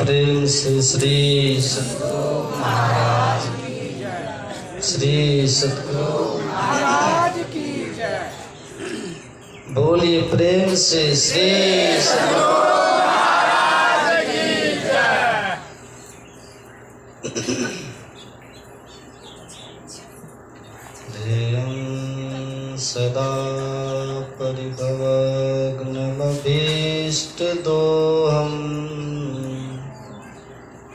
प्रेम से श्री सतगुरु महाराज की जय। श्री सतगुरु महाराज की जय। बोलिए प्रेम से श्री सतगुरु महाराज की जय। ध्येयं सदा परिभवग्नमभीष्टदोहम्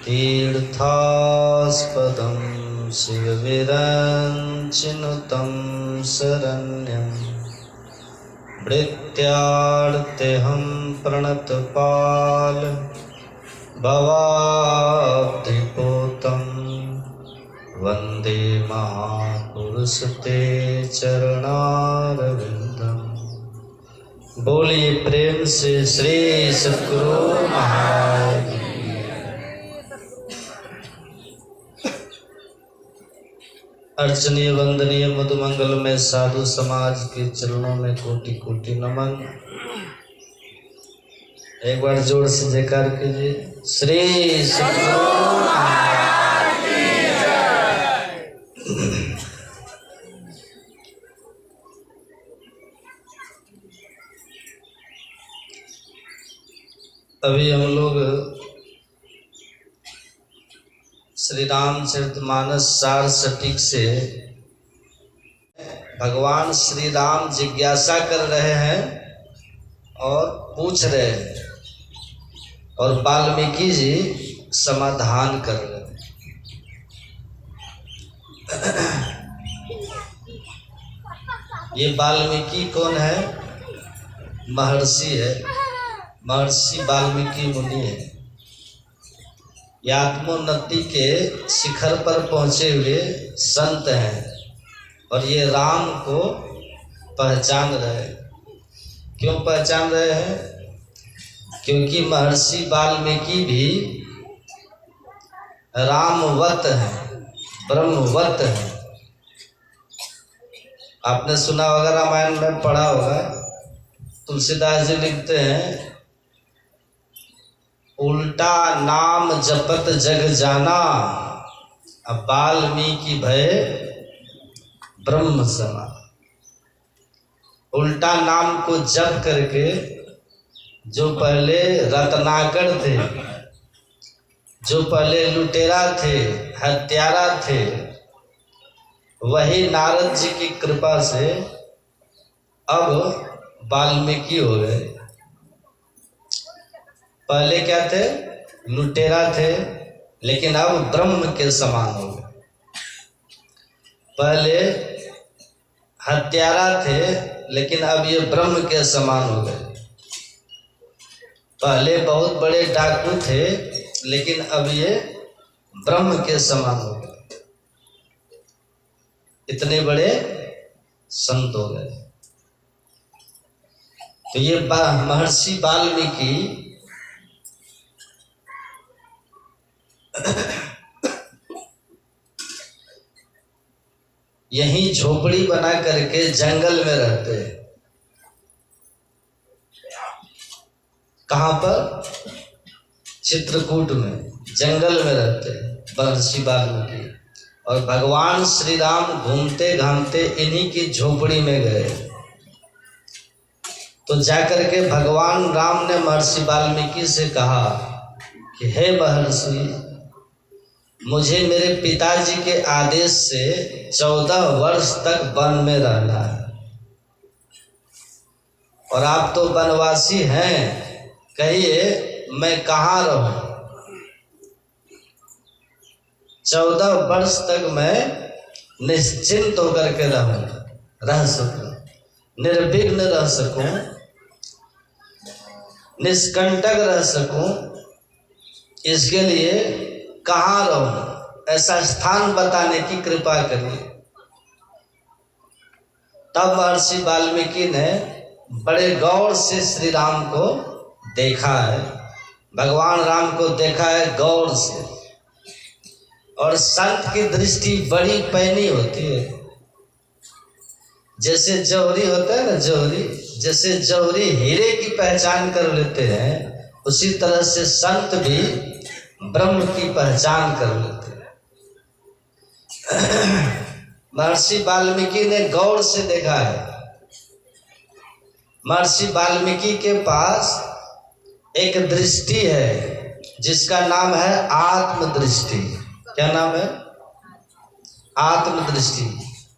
तीर्थास्पदं शिवविरञ्चिनुतं शरण्यं भृत्यार्तेऽहं प्रणतपाल भवाब्धिपोतं वन्दे महापुरुष ते चरणारविन्दम्। बोलिए प्रेम से श्री सतगुरु महाराज। अर्चनीय वंदनीय मधुमंगल में साधु समाज के चरणों में कोटि कोटि नमन। एक बार जोर से जयकार कीजिए। श्री सतगुरु महाराज की जय। अभी हम लोग श्री रामचरितमानस सार सटीक से भगवान श्री राम जिज्ञासा कर रहे हैं और पूछ रहे हैं और वाल्मीकि जी समाधान कर रहे हैं। ये वाल्मीकि कौन है? महर्षि है, महर्षि वाल्मीकि मुनि है। ये आत्मोन्नति के शिखर पर पहुंचे हुए संत हैं और ये राम को पहचान रहे हैं। क्यों पहचान रहे हैं? क्योंकि महर्षि वाल्मीकि भी रामवत हैं, ब्रह्मवत हैं। आपने सुना होगा, रामायण में पढ़ा होगा, तुलसीदास जी लिखते हैं, उल्टा नाम जपत जग जाना, अब वाल्मीकि भय ब्रह्म समा। उल्टा नाम को जप करके जो पहले रत्नाकर थे, जो पहले लुटेरा थे, हत्यारा थे, वही नारद जी की कृपा से अब वाल्मीकि हो गए। पहले क्या थे? लुटेरा थे, लेकिन अब ब्रह्म के समान हो गए। पहले हत्यारा थे, लेकिन अब ये ब्रह्म के समान हो गए। पहले बहुत बड़े डाकू थे, लेकिन अब ये ब्रह्म के समान हो गए। इतने बड़े संत हो गए। तो ये महर्षि वाल्मीकि यहीं झोपड़ी बना करके जंगल में रहते हैं। कहाँ पर? चित्रकूट में, जंगल में रहते हैं महर्षि वाल्मीकि। और भगवान श्री राम घूमते घामते इन्हीं की झोपड़ी में गए। तो जाकर के भगवान राम ने महर्षि वाल्मीकि से कहा कि हे महर्षि, मुझे मेरे पिताजी के आदेश से 14 वर्ष तक वन में रहना है और आप तो वनवासी हैं, कहिए मैं कहाँ रहूं? 14 वर्ष तक मैं निश्चिंत होकर के रह सकूं, निर्विघ्न रह सकूं, निष्कंटक रह सकूं, इसके लिए कहाँ रहूं? ऐसा स्थान बताने की कृपा करिए। तब महर्षि वाल्मीकि ने बड़े गौर से श्री राम को देखा है, भगवान राम को देखा है गौर से। और संत की दृष्टि बड़ी पैनी होती है। जैसे जौहरी होता है ना, जौहरी, जैसे जौहरी हीरे की पहचान कर लेते हैं, उसी तरह से संत भी ब्रह्म की पहचान कर लेते हैं। महर्षि वाल्मीकि ने गौर से देखा है। महर्षि वाल्मीकि के पास एक दृष्टि है जिसका नाम है आत्मदृष्टि। क्या नाम है? आत्मदृष्टि।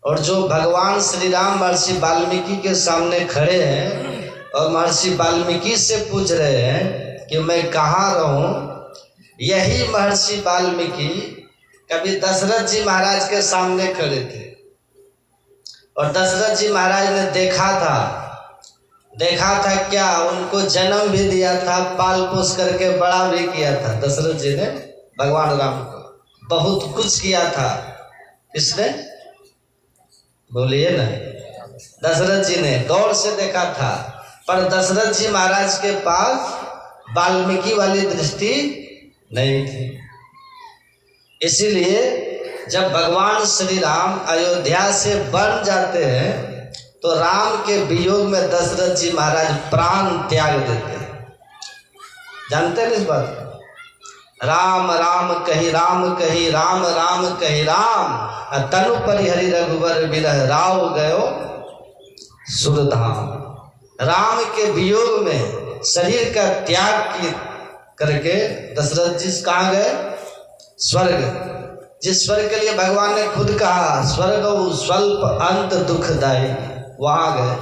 और जो भगवान श्री राम महर्षि वाल्मीकि के सामने खड़े हैं और महर्षि वाल्मीकि से पूछ रहे हैं कि मैं कहाँ रहूं, यही महर्षि वाल्मीकि कभी दशरथ जी महाराज के सामने खड़े थे और दशरथ जी महाराज ने देखा था क्या, उनको जन्म भी दिया था, पाल पोस करके बड़ा भी किया था। दशरथ जी ने भगवान राम को बहुत कुछ किया था। किसने? बोलिए ना। दशरथ जी ने गौर से देखा था, पर दशरथ जी महाराज के पास वाल्मीकि वाली दृष्टि नहीं थी। इसीलिए जब भगवान श्री राम अयोध्या से बन जाते हैं तो राम के वियोग में दशरथ जी महाराज प्राण त्याग देते हैं। जानते हैं इस बात को? राम राम कही राम कही, राम राम कही राम, तनु परिहरि रघुवर बिरह राव गयो सुरधाम। राम के वियोग में शरीर का त्याग करके दशरथ जी कहाँ गए? स्वर्ग। जिस स्वर्ग के लिए भगवान ने खुद कहा स्वर्ग स्वल्प अंत दुखदायी, वहां गए।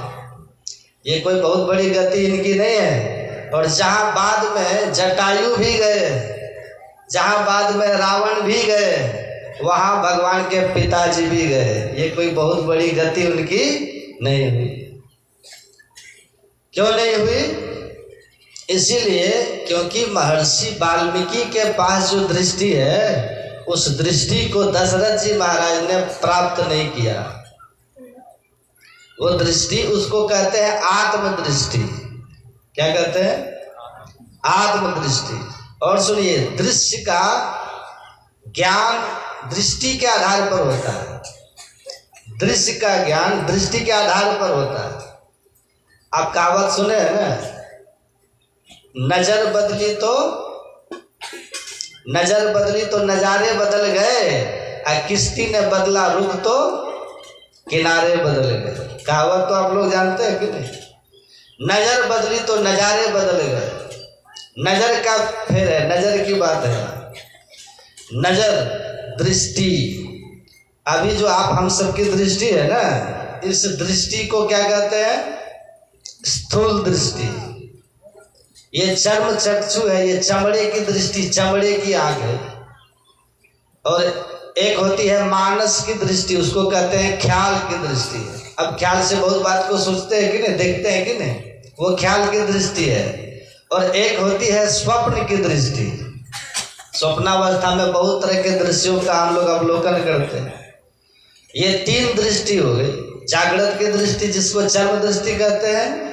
ये कोई बहुत बड़ी गति इनकी नहीं है। और जहां बाद में जटायु भी गए, जहां बाद में रावण भी गए, वहां भगवान के पिताजी भी गए। ये कोई बहुत बड़ी गति उनकी नहीं हुई। क्यों नहीं हुई? इसीलिए क्योंकि महर्षि वाल्मीकि के पास जो दृष्टि है उस दृष्टि को दशरथ जी महाराज ने प्राप्त नहीं किया। वो दृष्टि उसको कहते हैं आत्मदृष्टि। क्या कहते हैं? आत्मदृष्टि। और सुनिए, दृश्य का ज्ञान दृष्टि के आधार पर होता है। दृश्य का ज्ञान दृष्टि के आधार पर होता है। आप कहावत सुने हैं ना, नजर बदली तो नजारे बदल गए, किश्ती ने बदला रुख तो किनारे बदल गए। कहावत तो आप लोग जानते हैं कि नहीं? नजर बदली तो नजारे बदल गए। नजर का फेर है, नजर की बात है। नजर दृष्टि, अभी जो आप हम सबकी दृष्टि है ना, इस दृष्टि को क्या कहते हैं? स्थूल दृष्टि। ये चर्म चक्षु है, ये चमड़े की दृष्टि, चमड़े की आंख है। और एक होती है मानस की दृष्टि, उसको कहते हैं ख्याल की दृष्टि। अब ख्याल से बहुत बात को सोचते हैं कि नहीं, देखते हैं कि नहीं, वो ख्याल की दृष्टि है। और एक होती है स्वप्न की दृष्टि। स्वप्नावस्था में बहुत तरह के दृश्यों का हम लोग अवलोकन करते हैं। ये तीन दृष्टि हो गई। जागृत की दृष्टि जिसको चर्म दृष्टि कहते हैं,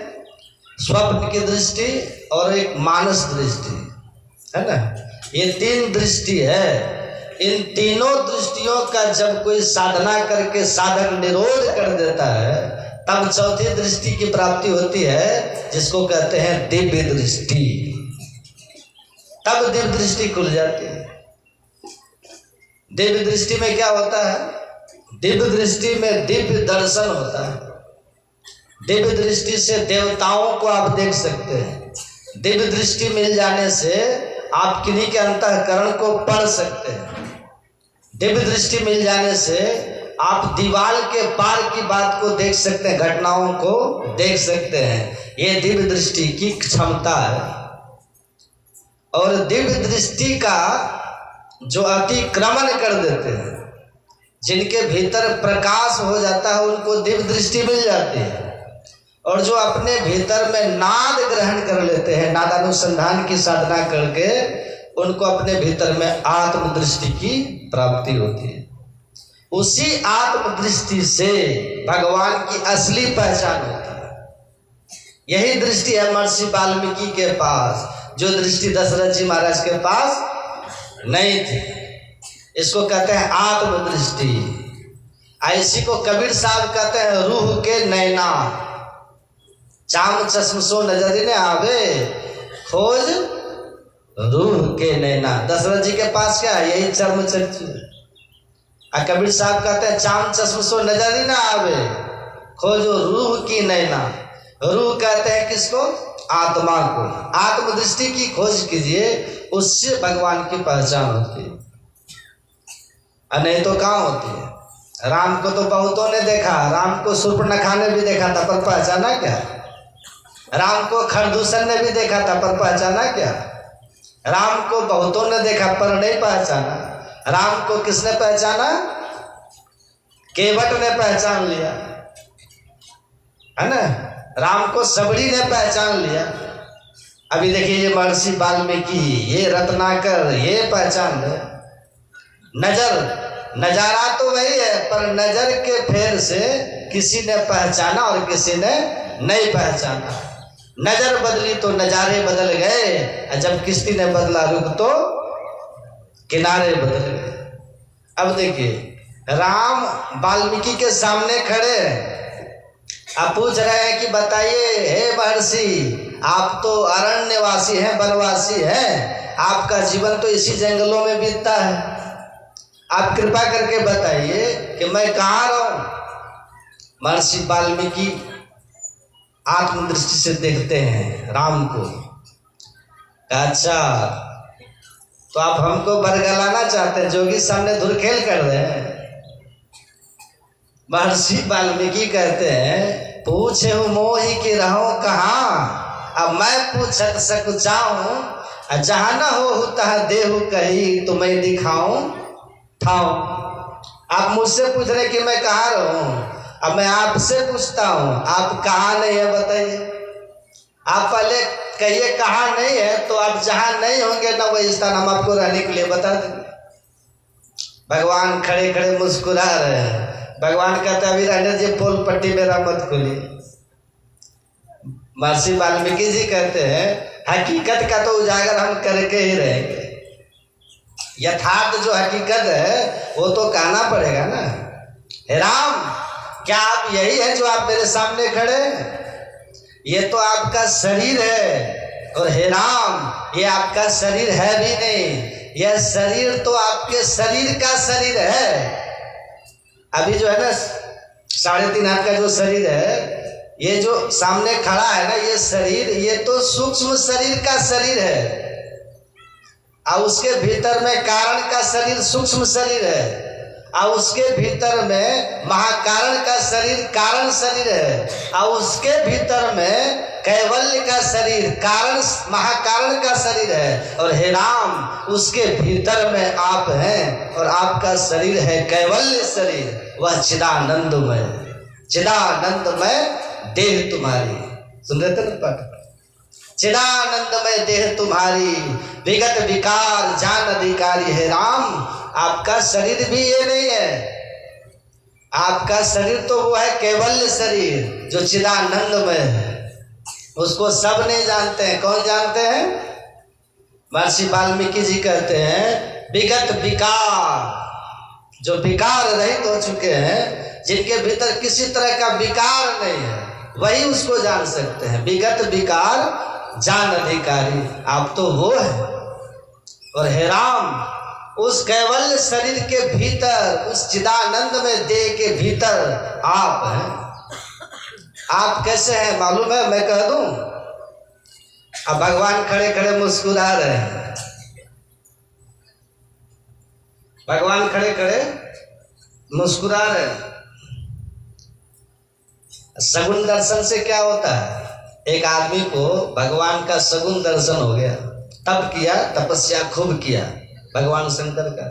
स्वप्न की दृष्टि और एक मानस दृष्टि, है ना। ये तीन दृष्टि है। इन तीनों दृष्टियों का जब कोई साधना करके साधक निरोध कर देता है तब चौथी दृष्टि की प्राप्ति होती है, जिसको कहते हैं दिव्य दृष्टि। तब दिव्य दृष्टि खुल जाती है। दिव्य दृष्टि में क्या होता है? दिव्य दृष्टि में दिव्य दर्शन होता है। दिव्य दृष्टि से देवताओं को आप देख सकते हैं। दिव्य दृष्टि मिल जाने से आप किन्हीं के अंतःकरण को पढ़ सकते हैं। दिव्य दृष्टि मिल जाने से आप दीवार के पार की बात को देख सकते हैं, घटनाओं को देख सकते हैं। ये दिव्य दृष्टि की क्षमता है। और दिव्य दृष्टि का जो अतिक्रमण कर देते हैं, जिनके भीतर प्रकाश हो जाता है, उनको दिव्य दृष्टि मिल जाती है। और जो अपने भीतर में नाद ग्रहण कर लेते हैं, नादानुसंधान की साधना करके, उनको अपने भीतर में आत्मदृष्टि की प्राप्ति होती है। उसी आत्मदृष्टि से भगवान की असली पहचान होती है। यही दृष्टि है महर्षि वाल्मीकि के पास, जो दृष्टि दशरथ जी महाराज के पास नहीं थी। इसको कहते हैं आत्मदृष्टि। ऐसी को कबीर साहब कहते हैं रूह के नैना, चाम चश्म सो नजर न आवे, खोज रूह के नैना। दशरथ जी के पास क्या है? यही चर्म चक्षु। कबीर साहब कहते हैं चाम चश्म सो नजर ही ना आवे, खोजो रूह की नैना। रूह कहते हैं किसको? आत्मा को। आत्मदृष्टि की खोज कीजिए, उससे भगवान की पहचान होती है, नहीं तो कहाँ होती है। राम को तो बहुतों ने देखा, राम को शूर्पणखा ने भी देखा था, पर पहचाना क्या? राम को खरदूषण ने भी देखा था, पर पहचाना क्या? राम को बहुतों ने देखा पर नहीं पहचाना। राम को किसने पहचाना? केवट ने पहचान लिया, है ना। राम को सबड़ी ने पहचान लिया। अभी देखिए ये महर्षि वाल्मीकि, ये रत्नाकर, ये पहचान ले। नजर, नजारा तो वही है, पर नजर के फेर से किसी ने पहचाना और किसी ने नहीं पहचाना। नजर बदली तो नजारे बदल गए, जब किसी ने बदला रुख तो किनारे बदल गए। अब देखिए राम वाल्मीकि के सामने खड़े हैं, अब पूछ रहे हैं कि बताइए हे महर्षि, आप तो अरण्यवासी हैं, वनवासी हैं, आपका जीवन तो इसी जंगलों में बीतता है, आप कृपा करके बताइए कि मैं कहाँ रहूं। महर्षि वाल्मीकि आत्मदृष्टि से देखते हैं राम को। अच्छा तो आप हमको बरगलाना चाहते हैं, जोगी सामने धुरखेल कर रहे हैं। महर्षि वाल्मीकि कहते हैं पूछे हूँ मोही की रहूं कहाँ, अब मैं पूछत सकुचाऊं, जहाँ न हो तहाँ देहु कही, तो मैं दिखाऊं ठाऊं। आप मुझसे पूछ रहे कि मैं कहाँ रहूं, अब मैं आपसे पूछता हूँ आप कहाँ नहीं है बताइए। आप पहले कहिए कहाँ नहीं है, तो आप जहाँ नहीं होंगे ना वही स्थान हम आपको रहने के लिए बता देंगे। भगवान खड़े खड़े मुस्कुरा रहे हैं। भगवान कहते अभी रहने जी, पोल पट्टी मेरा मत खोलिए। महर्षि वाल्मीकि जी कहते हैं हकीकत का तो उजागर हम करके ही रहेंगे, यथार्थ जो हकीकत है वो तो कहना पड़ेगा ना। हे राम, क्या आप यही है जो आप मेरे सामने खड़े हैं? ये तो आपका शरीर है, और हे राम ये आपका शरीर है भी नहीं, यह शरीर तो आपके शरीर का शरीर है। अभी जो है ना 3.5 हाथ का जो शरीर है, ये जो सामने खड़ा है ना ये शरीर, ये तो सूक्ष्म शरीर का शरीर है, और उसके भीतर में कारण का शरीर सूक्ष्म शरीर है, और उसके भीतर में महाकारण का शरीर कारण शरीर है, और उसके भीतर में कैवल्य का शरीर कारण महाकारण का शरीर है। और हे राम उसके भीतर में आप हैं, और आपका शरीर है कैवल्य शरीर, वह चिदानंदमय, चिदानंदमय देह तुम्हारी। सुन रहे थे ना पाठ? चिदानंदमय देह तुम्हारी, विगत विकार जान अधिकारी। है राम आपका शरीर भी ये नहीं है, आपका शरीर तो वो है कैवल्य शरीर जो चिदानंदमय है, उसको सब नहीं जानते हैं। कौन जानते हैं? महर्षि वाल्मीकि जी कहते हैं विगत विकार, जो विकार रहित हो चुके हैं, जिनके भीतर किसी तरह का विकार नहीं है, वही उसको जान सकते हैं। विगत विकार जान अधिकारी, आप तो वो है। और हे राम उस कैवल्य शरीर के भीतर, उस चिदानंद में देह के भीतर आप हैं। आप कैसे हैं मालूम है? मैं कह दूं? अब भगवान खड़े खड़े मुस्कुरा रहे हैं। भगवान खड़े खड़े मुस्कुरा रहे हैं। सगुन दर्शन से क्या होता है? एक आदमी को भगवान का सगुन दर्शन हो गया, तप किया, तपस्या खूब किया, भगवान शंकर का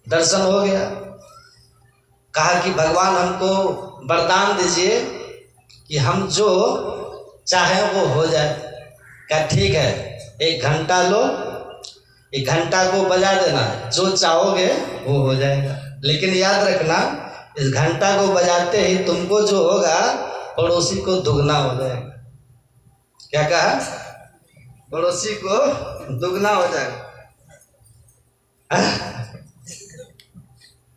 दर्शन हो गया। कहा कि भगवान हमको वरदान दीजिए कि हम जो चाहें वो हो जाए। क्या ठीक है, 1 घंटा लो, 1 घंटा को बजा देना, जो चाहोगे वो हो जाएगा। लेकिन याद रखना इस घंटा को बजाते ही तुमको जो होगा पड़ोसी को दुगना हो जाएगा। क्या कहा? पड़ोसी को दुगना हो जाएगा।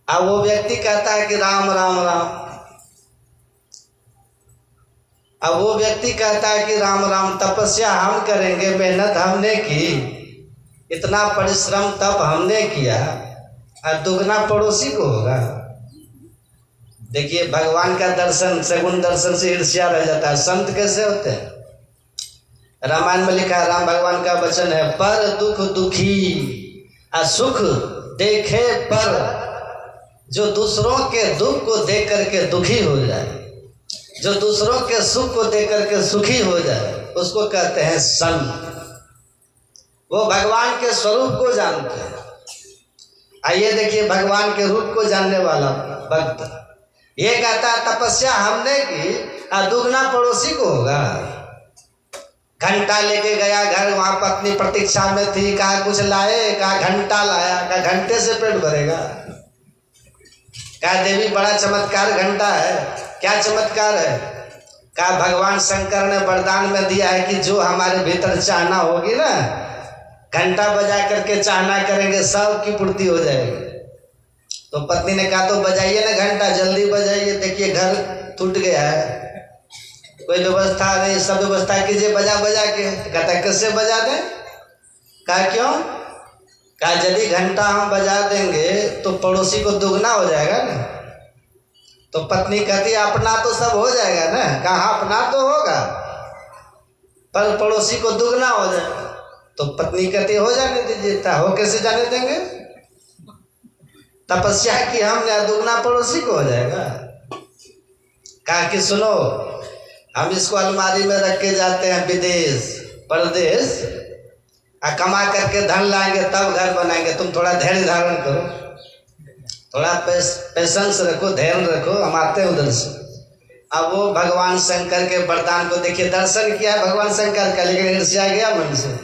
अब वो व्यक्ति कहता है कि राम राम राम, अब वो व्यक्ति कहता है कि राम राम, तपस्या हम करेंगे, मेहनत हमने की, इतना परिश्रम तप हमने किया और दुगना पड़ोसी को होगा। देखिए भगवान का दर्शन, सगुण दर्शन से ईर्ष्या रह जाता है। संत कैसे होते हैं? रामायण में लिखा है, राम भगवान का वचन है, पर दुख दुखी असुख देखे पर। जो दूसरों के दुख को देख करके दुखी हो जाए, जो दूसरों के सुख को देख करके सुखी हो जाए, उसको कहते हैं संत। वो भगवान के स्वरूप को जानते हैं। आइए देखिए भगवान के रूप को जानने वाला भक्त ये कहता है तपस्या हमने की और दुगना पड़ोसी को होगा। घंटा लेके गया घर, वहां पत्नी प्रतीक्षा में थी, कहा कुछ लाए, कहा घंटा लाया, कहा घंटे से पेट भरेगा। कहा देवी बड़ा चमत्कार घंटा है। क्या चमत्कार है? कहा भगवान शंकर ने वरदान में दिया है कि जो हमारे भीतर चाहना होगी ना, घंटा बजा करके चाहना करेंगे, सब की पूर्ति हो जाएगी। तो पत्नी ने कहा तो बजाइए ना घंटा, जल्दी बजाइए, देखिए घर टूट गया है, कोई व्यवस्था नहीं, सब व्यवस्था कीजिए बजा बजा के। कहता है कैसे बजा दें? कहा क्यों? कहा यदि घंटा हम बजा देंगे तो पड़ोसी को दुगना हो जाएगा ना। तो पत्नी कहती है अपना तो सब हो जाएगा ना। कहा अपना तो होगा पर पड़ोसी को दुगना हो जाएगा। तो पत्नी कहती हो जाने दीजिए। हो कैसे जाने देंगे? तपस्या की हमने, दुगना पड़ोसी को हो जाएगा। कहा कि सुनो, हम इसको अलमारी में रख के जाते हैं विदेश परदेश, कमा करके धन लाएंगे तब घर बनाएंगे। तुम थोड़ा धैर्य धारण करो, थोड़ा पेशेंस रखो, धैर्य रखो, हम आते हैं उधर से। अब वो भगवान शंकर के वरदान को देखिए, दर्शन किया भगवान शंकर का, लेकिन ईर्ष्या गया मन से।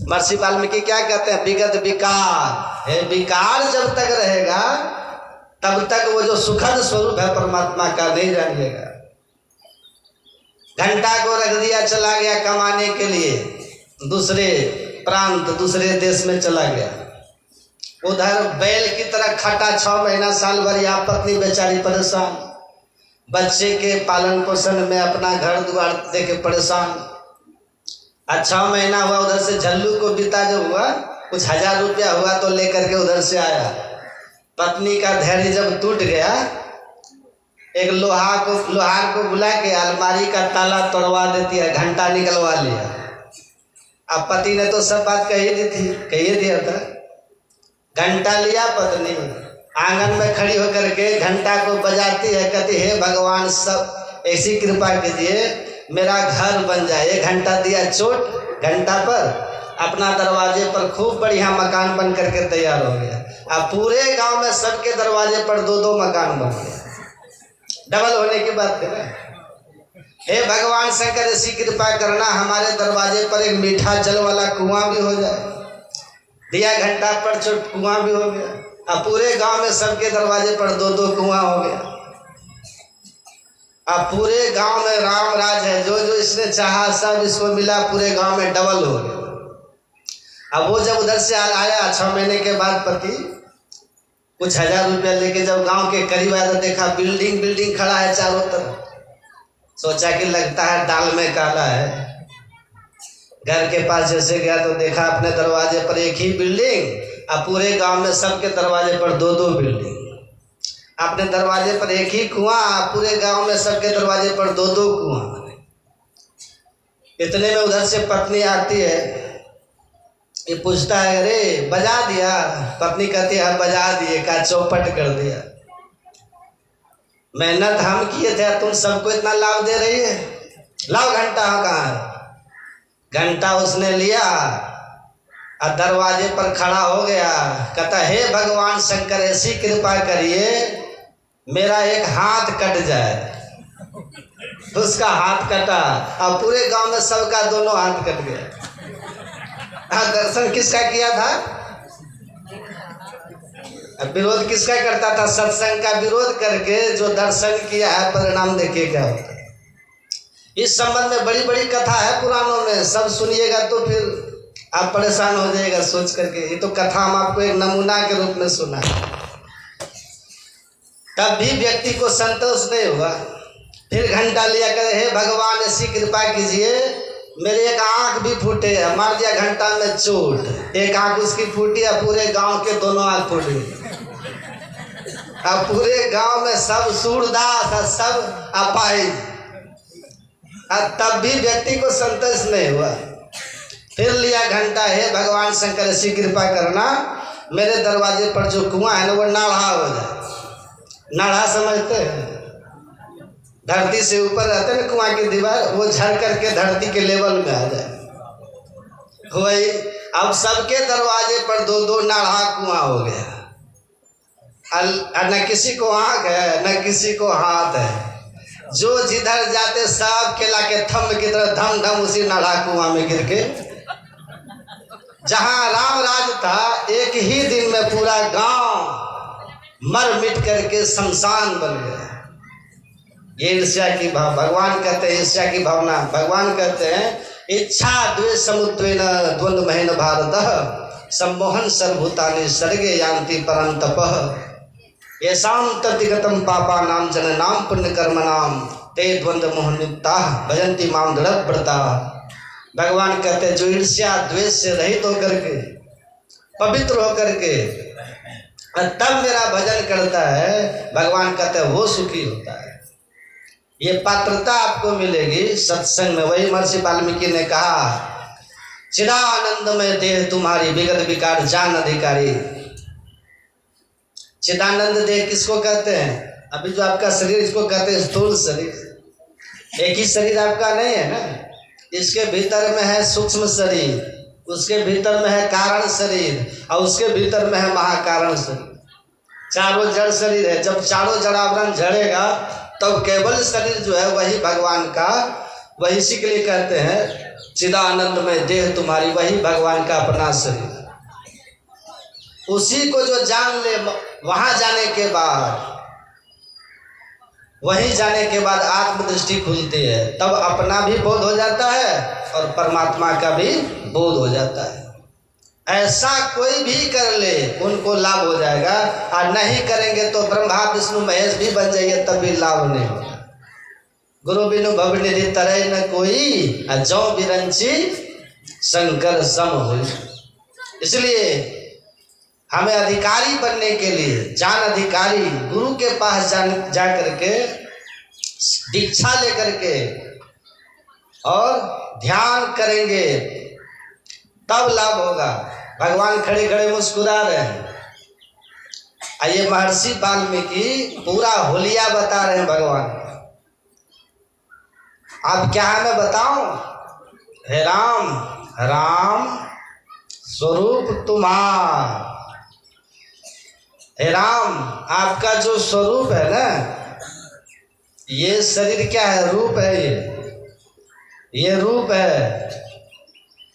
महर्षि वाल्मीकि क्या कहते हैं? विगत विकार है, विकार जब तक रहेगा तब तक वो जो सुखद स्वरूप है परमात्मा का नहीं जानिएगा। घंटा को रख दिया, चला गया कमाने के लिए दूसरे प्रांत, दूसरे देश में चला गया। उधर बैल की तरह खटा 6 महीना साल भर, यहाँ पत्नी बेचारी परेशान, बच्चे के पालन पोषण में अपना घर द्वार देके परेशान। 6 महीना हुआ, उधर से झल्लू को बीता जब हुआ, कुछ 1000 रुपया हुआ तो लेकर के उधर से आया। पत्नी का धैर्य जब टूट गया, एक लोहार को बुला के अलमारी का ताला तोड़वा देती है, घंटा निकलवा लिया। अब पति ने तो सब बात कही दी थी, कही दिया था। घंटा लिया, पत्नी आंगन में खड़ी होकर के घंटा को बजाती है, कहती हे भगवान सब ऐसी कृपा कीजिए मेरा घर बन जाए। एक घंटा दिया चोट घंटा पर, अपना दरवाजे पर खूब बढ़िया मकान बन करके तैयार हो गया। अब पूरे गांव में सबके दरवाजे पर 2-2 मकान बन गए, डबल होने की बात है ना। हे भगवान शंकर ऐसी कृपा करना हमारे दरवाजे पर एक मीठा जल वाला कुआं भी हो जाए। दिया घंटा पर चोट, कुआं भी हो गया। अब पूरे गांव में सबके दरवाजे पर 2-2 कुआं हो गया। अब पूरे गांव में राम राज है, जो जो इसने चाहा सब इसको मिला, पूरे गांव में डबल हो गया। अब वो जब उधर से आया 6 महीने के बाद, पति कुछ 1000 रुपया लेके जब गांव के करीब आया तो देखा बिल्डिंग खड़ा है चारों तरफ। सोचा कि लगता है दाल में काला है। घर के पास जैसे गया तो देखा अपने दरवाजे पर एक ही बिल्डिंग, अब पूरे गांव में सबके दरवाजे पर 2-2 बिल्डिंग। अपने दरवाजे पर एक ही कुआं, पूरे गांव में सबके दरवाजे पर 2-2 कुआं। इतने में उधर से पत्नी आती है, ये पूछता है अरे बजा दिया? पत्नी कहती है हम बजा दिए। कहा चौपट कर दिया, मेहनत हम किए थे, तुम सबको इतना लाभ दे रही है। लाओ घंटा, कहाँ है? घंटा उसने लिया और दरवाजे पर खड़ा हो गया। कहता हे भगवान शंकर ऐसी कृपा करिए मेरा एक हाथ कट जाए। उसका हाथ कटा, अब पूरे गांव में सबका दोनों हाथ कट गया। दर्शन किसका किया था? विरोध किसका करता था? सत्संग का विरोध करके जो दर्शन किया है, परिणाम देखिए क्या होता है। इस संबंध में बड़ी बड़ी कथा है पुराणों में, सब सुनिएगा तो फिर आप परेशान हो जाएगा सोच करके। ये तो कथा हम आपको एक नमूना के रूप में सुना, तब भी व्यक्ति को संतोष नहीं हुआ। फिर घंटा लिया करे हे भगवान ऐसी कृपा कीजिए मेरी एक आंख भी फूटे है, मार दिया घंटा में चोट, एक आंख उसकी फूटी है, पूरे गांव के दोनों आंख फूट गई। अब पूरे गांव में सब सूरदास, सब अपाहिज, तब भी व्यक्ति को संतोष नहीं हुआ। फिर लिया घंटा, है भगवान शंकर ऐसी कृपा करना मेरे दरवाजे पर जो कुआं है ना वो नाढ़ा हो जाए। नाढ़ा समझते हैं, धरती से ऊपर रहते ना कुआं की दीवार, वो झड़ करके धरती के लेवल में आ जाए वही। अब सबके दरवाजे पर दो दो नाढ़ा कुआं हो गया। न किसी को आँख है न किसी को हाथ है, जो जिधर जाते सब केला के थंब की तरह धम धम उसी नाढ़ा कुआं में गिर के। जहां राम राज था, एक ही दिन में पूरा गांव मर मिट करके शमशान बन गया। ये ईर्ष्या की भाव, भगवान कहते हैं ईर्ष्या की भावना। भगवान कहते हैं इच्छा द्वेष समुद्रेण द्वंद्व महेन भारत सम्मोहन सर्वभूतानि सर्गे यान्ति परन्तपः येषां तद्विगतं पापानां जनानां पुण्यकर्मणां ते द्वंद्व मोहनियुक्ताः भजन्ति मां दृढव्रताः। भगवान कहते हैं जो ईर्ष्या द्वेष से रहित होकर के, पवित्र होकर के तब मेरा भजन करता है, भगवान कहते हैं वो सुखी होता है। ये पात्रता आपको मिलेगी सत्संग में। वही महर्षि वाल्मीकि ने कहा चिदानंदमय देह तुम्हारी विगत विकार जान अधिकारी। चिदानंद देह किसको कहते हैं? अभी जो आपका शरीर इसको कहते हैं स्थूल शरीर। एक ही शरीर आपका नहीं है ना, इसके भीतर में है सूक्ष्म शरीर, उसके भीतर में है कारण शरीर और उसके भीतर में है महाकारण शरीर। चारों जड़ शरीर है। जब चारों जड़ावरण झड़ेगा तब केवल शरीर जो है वही भगवान का, वही इसी के लिए कहते हैं चिदानंद में देह तुम्हारी, वही भगवान का अपना शरीर। उसी को जो जान ले, वहां जाने के बाद, वहीं जाने के बाद आत्मदृष्टि खुलती है, तब अपना भी बोध हो जाता है और परमात्मा का भी बोध हो जाता है। ऐसा कोई भी कर ले उनको लाभ हो जाएगा, और नहीं करेंगे तो ब्रह्मा विष्णु महेश भी बन जाइए तब भी लाभ नहीं होगा। गुरु बिनु भवनिधि तरह न कोई, जौ बिरंची शंकर सम हो। इसलिए हमें अधिकारी बनने के लिए, जान अधिकारी, गुरु के पास जा करके दीक्षा लेकर के और ध्यान करेंगे तब लाभ होगा। भगवान खड़े खड़े मुस्कुरा रहे हैं। ये महर्षि वाल्मीकि पूरा होलिया बता रहे हैं भगवान। अब क्या है मैं बताऊं? हे राम, राम स्वरूप तुम्हारा। हे राम, आपका जो स्वरूप है ना, ये शरीर क्या है? रूप है। ये रूप है,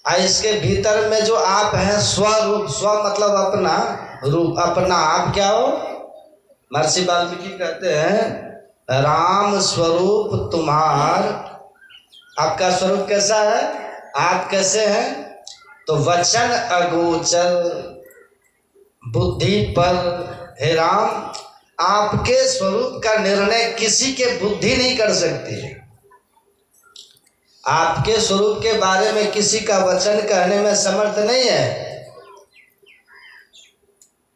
और इसके भीतर में जो आप हैं स्वरूप, स्व मतलब अपना, रूप अपना। आप क्या हो? महर्षि वाल्मीकि कहते हैं राम स्वरूप तुम्हार। आपका स्वरूप कैसा है? आप कैसे हैं? तो वचन अगोचर बुद्धि पर। हे राम, आपके स्वरूप का निर्णय किसी के बुद्धि नहीं कर सकती। आपके स्वरूप के बारे में किसी का वचन कहने में समर्थ नहीं है।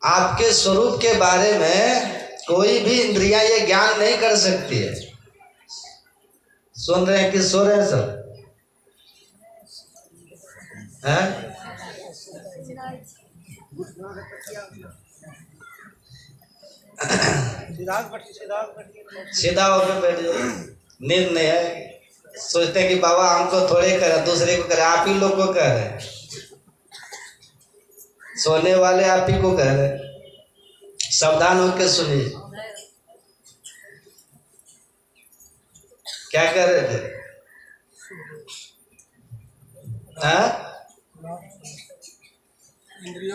आपके स्वरूप के बारे में कोई भी इंद्रियां ये ज्ञान नहीं कर सकती है। सुन रहे हैं कि सो रहे हैं सब? हैं? सीधा होकर बैठ जाओ। नींद नहीं है। सोचते हैं कि बाबा हमको थोड़े करे, दूसरे को करे। आप ही लोग को कह रहे, सोने वाले आप ही को कह रहे। सावधान होकर सुनिए। क्या कह रहे थे?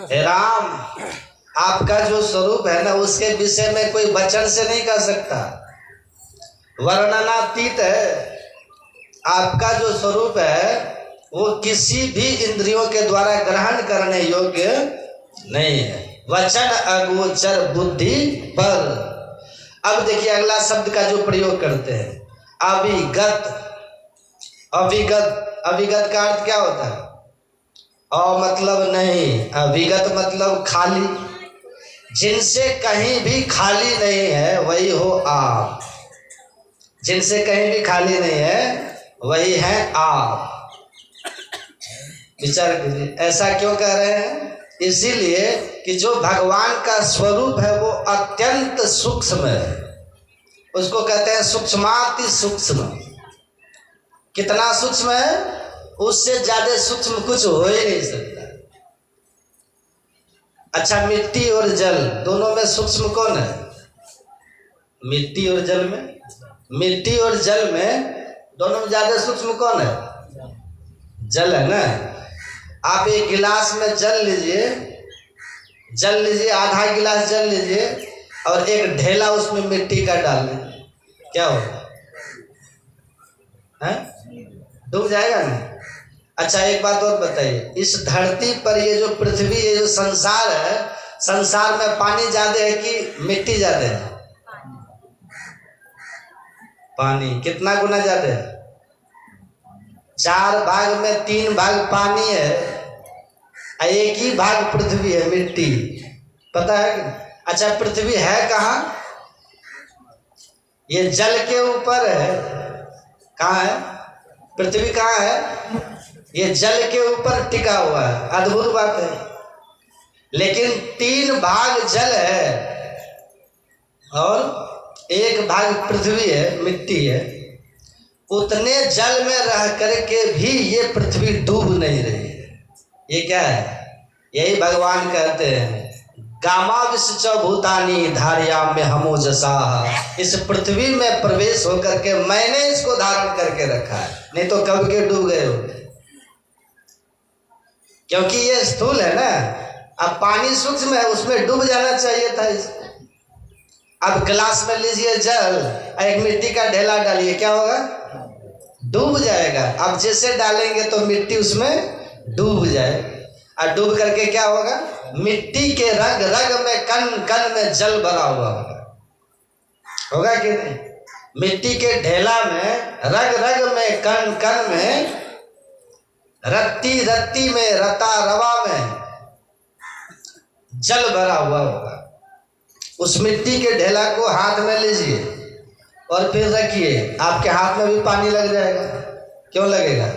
हे राम, आपका जो स्वरूप है ना, उसके विषय में कोई वचन से नहीं कह सकता। वर्णनातीत है। आपका जो स्वरूप है वो किसी भी इंद्रियों के द्वारा ग्रहण करने योग्य नहीं है। वचन अगोचर बुद्धि पर। अब देखिए अगला शब्द का जो प्रयोग करते हैं, अविगत। अविगत अविगत का अर्थ क्या होता है? मतलब नहीं, अविगत मतलब खाली। जिनसे कहीं भी खाली नहीं है वही हो आप। जिनसे कहीं भी खाली नहीं है वही है आप। विचार कीजिए, ऐसा क्यों कह रहे हैं? इसीलिए कि जो भगवान का स्वरूप है वो अत्यंत सूक्ष्म है। उसको कहते हैं सूक्ष्माति सूक्ष्म। कितना सूक्ष्म है? उससे ज्यादा सूक्ष्म कुछ हो ही नहीं सकता। अच्छा, मिट्टी और जल दोनों में सूक्ष्म कौन है? मिट्टी और जल में, मिट्टी और जल में दोनों में ज्यादा सूक्ष्म कौन है? जल है ना। आप एक गिलास में जल लीजिए, आधा गिलास जल लीजिए और एक ढेला उसमें मिट्टी का डाल लीजिए, क्या होगा? डूब जाएगा ना। अच्छा, एक बात और बताइए, इस धरती पर ये जो पृथ्वी, ये जो संसार है, संसार में पानी ज्यादा है कि मिट्टी ज्यादा है? पानी कितना गुना ज्यादा है? 4 भाग में 3 भाग पानी है, एक ही भाग पृथ्वी है, मिट्टी। पता है कि? अच्छा, पृथ्वी है कहाँ? ये जल के ऊपर है। कहाँ है पृथ्वी? कहाँ है? ये जल के ऊपर टिका हुआ है। अद्भुत बात है। लेकिन 3 भाग जल है और 1 भाग पृथ्वी है, मिट्टी है। उतने जल में रह करके भी ये पृथ्वी डूब नहीं रही है। ये क्या है? यही भगवान कहते हैं, गामा विश्व भूतानी धारिया में हमो जसा। इस पृथ्वी में प्रवेश होकर के मैंने इसको धारण करके रखा है, नहीं तो कब के डूब गए होते। क्योंकि ये स्थूल है ना। अब पानी सूक्ष्म है, उसमें डूब जाना चाहिए था इसको। अब गिलास में लीजिए जल, एक मिट्टी का ढेला डालिए, क्या होगा? डूब जाएगा। अब जैसे डालेंगे तो मिट्टी उसमें डूब जाएगी। और डूब करके क्या होगा? मिट्टी के रग रग में, कण कण में जल भरा हुआ होगा कि नहीं? मिट्टी के ढेला में, रग रग में, कण कण में, रत्ती रत्ती में, रता रवा में जल भरा हुआ होगा। उस मिट्टी के ढेला को हाथ में लीजिए और फिर रखिए, आपके हाथ में भी पानी लग जाएगा। क्यों लगेगा?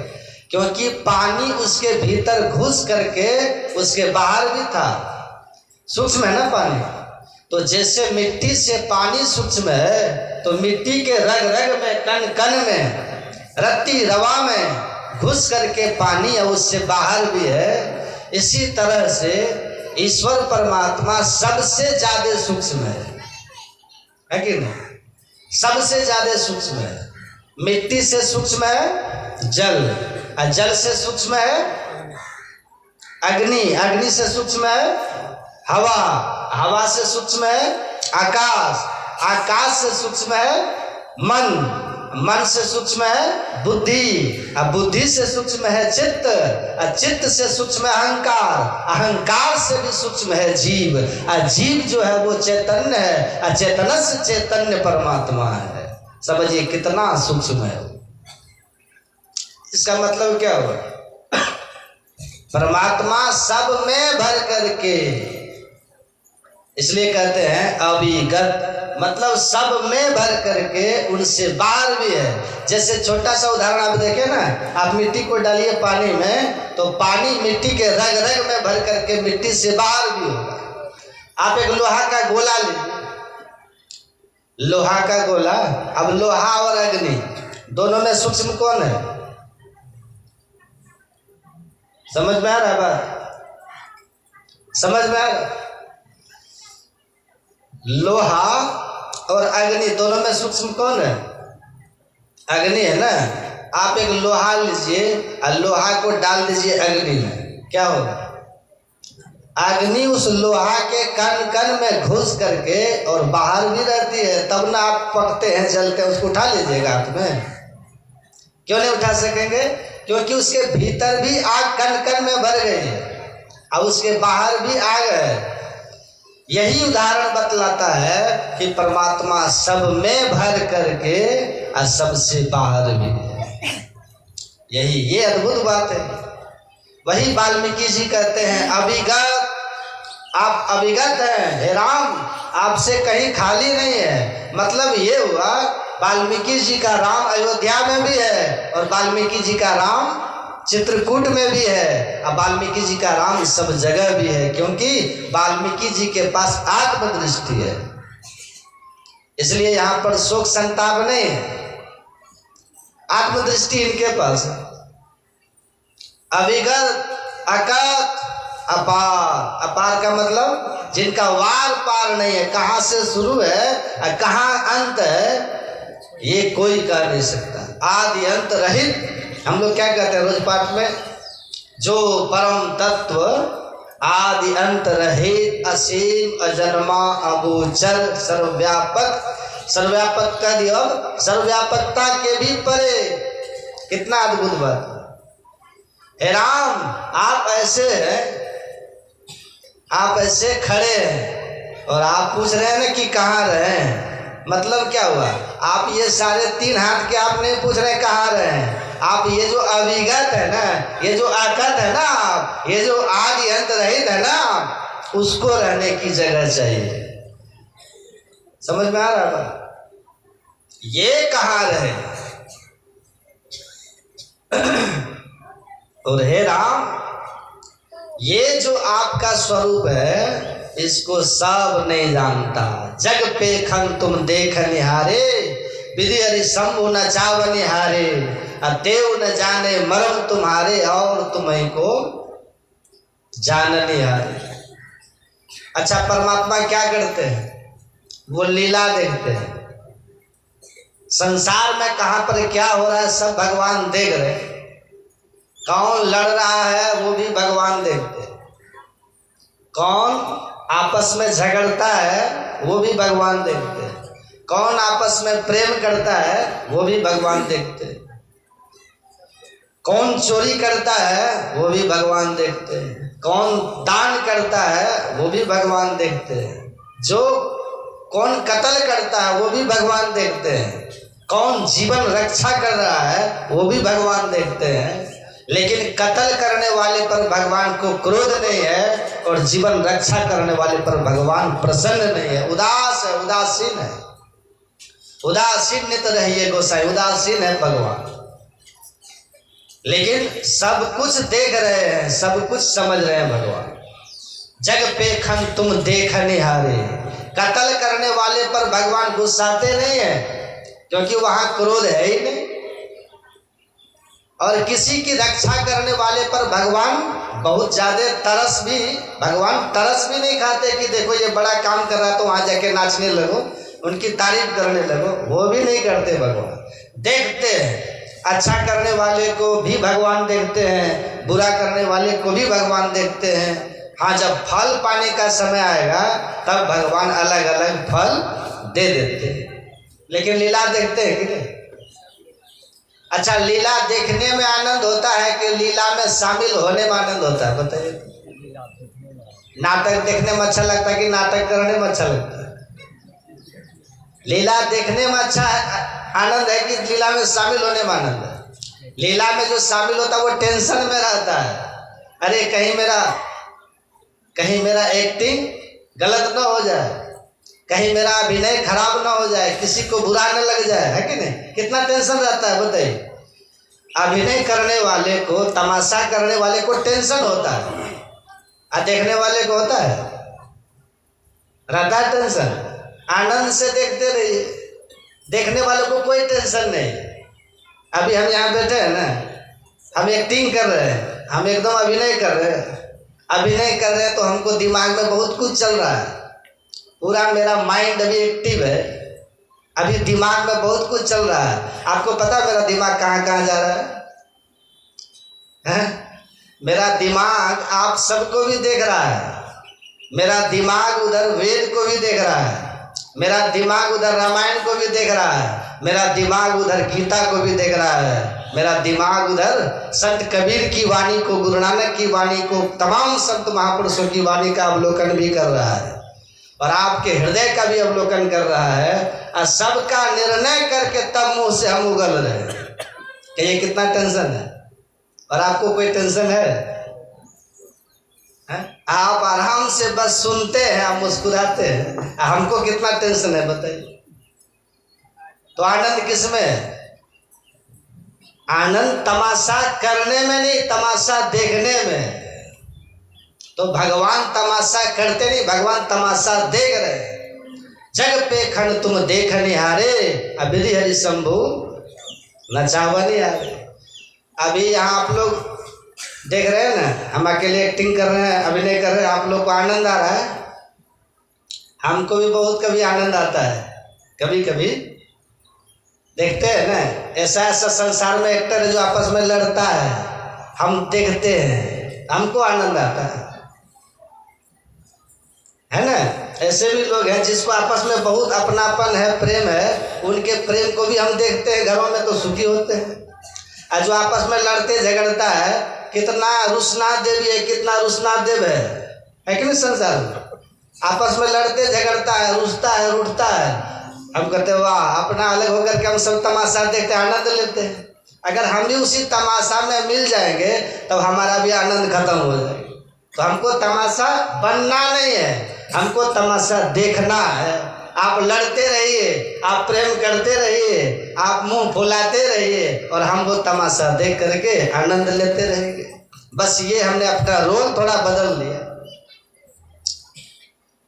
क्योंकि पानी उसके भीतर घुस करके उसके बाहर भी था। सूक्ष्म है ना पानी। तो जैसे मिट्टी से पानी सूक्ष्म है, तो मिट्टी के रग रग में, कण कण में, रत्ती रवा में घुस करके पानी है, उससे बाहर भी है। इसी तरह से ईश्वर परमात्मा सबसे ज्यादा सूक्ष्म है कि नहीं? सबसे ज्यादा सूक्ष्म है। मिट्टी से सूक्ष्म है जल, और जल से सूक्ष्म है अग्नि, अग्नि से सूक्ष्म है हवा, हवा से सूक्ष्म है आकाश, आकाश से सूक्ष्म है मन, मन से सूक्ष्म है बुद्धि, और बुद्धि से सूक्ष्म है चित्त, और चित्त से सूक्ष्म है अहंकार, अहंकार से भी सूक्ष्म है जीव, और जीव जो है वो चैतन्य है, और चैतन्य से चैतन्य परमात्मा है। समझिए कितना सूक्ष्म है। इसका मतलब क्या हुआ? परमात्मा सब में भर करके, इसलिए कहते हैं अविगत, मतलब सब में भर करके, उनसे बाहर भी है। जैसे छोटा सा उदाहरण आप देखें ना, आप मिट्टी को डालिए पानी में, तो पानी मिट्टी के रग रग में भर करके मिट्टी से बाहर भी होगा। आप एक लोहा का गोला लीजिए, लोहा का गोला। अब लोहा और अग्नि दोनों में सूक्ष्म कौन है? समझ में आ रहा है बात? समझ में आ रहा? लोहा और अग्नि दोनों में सूक्ष्म कौन है? अग्नि है ना। आप एक लोहा लीजिए और लोहा को डाल दीजिए अग्नि में, क्या होगा? अग्नि उस लोहा के कण कण में घुस करके और बाहर भी रहती है, तब ना आप पकते हैं, जलते हैं। उसको उठा लीजिएगा हाथ में? क्यों नहीं उठा सकेंगे? क्योंकि उसके भीतर भी आग कण कण में भर गई है और उसके बाहर भी आग है। यही उदाहरण बतलाता है कि परमात्मा सब में भर करके और सबसे बाहर भी है। ये अद्भुत बात है। वही वाल्मीकि जी कहते हैं अभिगत, आप अभिगत हैं, हे राम आपसे कहीं खाली नहीं है। मतलब ये हुआ वाल्मीकि जी का राम अयोध्या में भी है और वाल्मीकि जी का राम चित्रकूट में भी है और वाल्मीकि जी का राम सब जगह भी है, क्योंकि वाल्मीकि जी के पास आत्मदृष्टि है। इसलिए यहाँ पर शोक संताप नहीं है, आत्मदृष्टि इनके पास है। अविगत, अकथ, अपार। अपार का मतलब जिनका वार पार नहीं है, कहाँ से शुरू है और कहाँ अंत है ये कोई कह नहीं सकता। आदि अंत रहित, हम लोग क्या कहते हैं रोज पाठ में, जो परम तत्व आदि अंत रहित असीम अजन्मा अगोचर सर्वव्यापक, सर्वव्यापक कह दिया, सर्वव्यापकता के भी परे। कितना अद्भुत बात। हे राम आप ऐसे हैं, आप ऐसे खड़े हैं और आप पूछ रहे हैं ना कि कहाँ रहे हैं। मतलब क्या हुआ, आप ये सारे 3 हाथ के आप नहीं पूछ रहे कहाँ रहे हैं, आप ये जो अविगत है ना, ये जो अकथ है ना, आप ये जो आदि अंत रहित है ना, उसको रहने की जगह चाहिए। समझ में आ रहा है? ये कहाँ रहे। और हे राम ये जो आपका स्वरूप है इसको सब नहीं जानता। जग पे खन तुम देख निहारे, विधि हरि शंभु न चाव निहारे, देव न जाने मर्म तुम्हारे, और तुम्हें को जान निहारे। अच्छा परमात्मा क्या करते हैं, वो लीला देखते हैं। संसार में कहाँ पर क्या हो रहा है सब भगवान देख रहे हैं। कौन लड़ रहा है वो भी भगवान देखते हैं, कौन आपस में झगड़ता है वो भी भगवान देखते हैं, कौन आपस में प्रेम करता है वो भी भगवान देखते हैं, कौन चोरी करता है वो भी भगवान देखते हैं, कौन दान करता है वो भी भगवान देखते हैं, जो कौन कत्ल करता है वो भी भगवान देखते हैं, कौन जीवन रक्षा कर रहा है वो भी भगवान देखते हैं। लेकिन कत्ल करने वाले पर भगवान को क्रोध नहीं है और जीवन रक्षा करने वाले पर भगवान प्रसन्न नहीं है, उदास है, उदासीन है। उदासीन नित रहिए गोसाई, उदासीन है भगवान। लेकिन सब कुछ देख रहे हैं, सब कुछ समझ रहे हैं भगवान। जग पे खन तुम देख निहारे, कत्ल करने वाले पर भगवान गुस्साते नहीं है क्योंकि वहां क्रोध है ही नहीं, और किसी की रक्षा करने वाले पर भगवान बहुत ज्यादा तरस भी, भगवान तरस भी नहीं खाते कि देखो ये बड़ा काम कर रहा है तो वहां जाके नाचने लगो, उनकी तारीफ करने लगो, वो भी नहीं करते भगवान। देखते हैं, अच्छा करने वाले को भी भगवान देखते हैं, बुरा करने वाले को भी भगवान देखते हैं। हाँ जब फल पाने का समय आएगा तब भगवान अलग अलग फल दे देते हैं, लेकिन लीला देखते हैं कि नहीं। अच्छा लीला देखने में आनंद होता है कि लीला में शामिल होने में आनंद होता है, बताइए। नाटक देखने में अच्छा लगता है कि नाटक करने में अच्छा लगता है। लीला देखने में अच्छा आनंद है कि लीला में शामिल होने में आनंद है। लीला में जो शामिल होता है वो टेंशन में रहता है, अरे कहीं मेरा एक्टिंग गलत ना हो जाए, कहीं मेरा अभिनय खराब ना हो जाए, किसी को बुरा न लग जाए, है कि नहीं। कितना टेंशन रहता है बताइए। अभिनय करने वाले को, तमाशा करने वाले को टेंशन होता है, और देखने वाले को होता है, रहता है टेंशन। आनंद से देखते रहिए, देखने वालों को कोई टेंशन नहीं। अभी हम यहाँ बैठे हैं ना, हम एक्टिंग कर रहे हैं, हम एकदम अभिनय कर रहे हैं। अभिनय कर रहे हैं तो हमको दिमाग में बहुत कुछ चल रहा है, पूरा मेरा माइंड अभी एक्टिव है, अभी दिमाग में बहुत कुछ चल रहा है। आपको पता है मेरा दिमाग कहाँ कहाँ जा रहा है? मेरा दिमाग आप सबको भी देख रहा है, मेरा दिमाग उधर वेद को भी देख रहा है, मेरा दिमाग उधर रामायण को भी देख रहा है, मेरा दिमाग उधर गीता को भी देख रहा है, मेरा दिमाग उधर संत कबीर की वाणी को, गुरु नानक की वाणी को, तमाम संत महापुरुषों की वाणी का अवलोकन भी कर रहा है, और आपके हृदय का भी अवलोकन कर रहा है, और सबका निर्णय करके तब मुंह से हम उगल रहे हैं कि ये कितना टेंशन है। और आपको कोई टेंशन है? आप आराम से बस सुनते हैं, आप मुस्कुराते हैं। हमको कितना टेंशन है बताइए। तो आनंद किस में है? आनंद तमाशा करने में नहीं, तमाशा देखने में। तो भगवान तमाशा करते नहीं, भगवान तमाशा देख रहे। जग पे खंड तुम देख निहारे, अभिधि हरि शंभु नचावनी हारे। अभी यहाँ आप लोग देख रहे हैं ना, हम अकेले एक्टिंग कर रहे हैं, अभिनय कर रहे हैं, आप लोग को आनंद आ रहा है। हमको भी बहुत कभी आनंद आता है, कभी कभी देखते हैं ना, ऐसा ऐसा संसार में एक्टर है जो आपस में लड़ता है, हम देखते हैं, हमको आनंद आता है ना। ऐसे भी लोग हैं जिसको आपस में बहुत अपनापन है, प्रेम है, उनके प्रेम को भी हम देखते हैं, घरों में तो सुखी होते हैं। और जो आपस में लड़ते झगड़ता है, कितना रुसना देवी है, कितना रुसना देव है कि नहीं संसार में। आपस में लड़ते झगड़ता है, रुसता है, रूठता है। हम कहते हैं वाह, अपना अलग होकर के हम सब तमाशा देखते हैं, आनंद लेते हैं। अगर हम भी उसी तमाशा में मिल जाएंगे तब हमारा भी आनंद खत्म हो जाएगा। तो हमको तमाशा बनना नहीं है, हमको तमाशा देखना है। आप लड़ते रहिए, आप प्रेम करते रहिए, आप मुंह फुलाते रहिए और हम वो तमाशा देख करके आनंद लेते रहेंगे। बस ये हमने अपना रोल थोड़ा बदल लिया।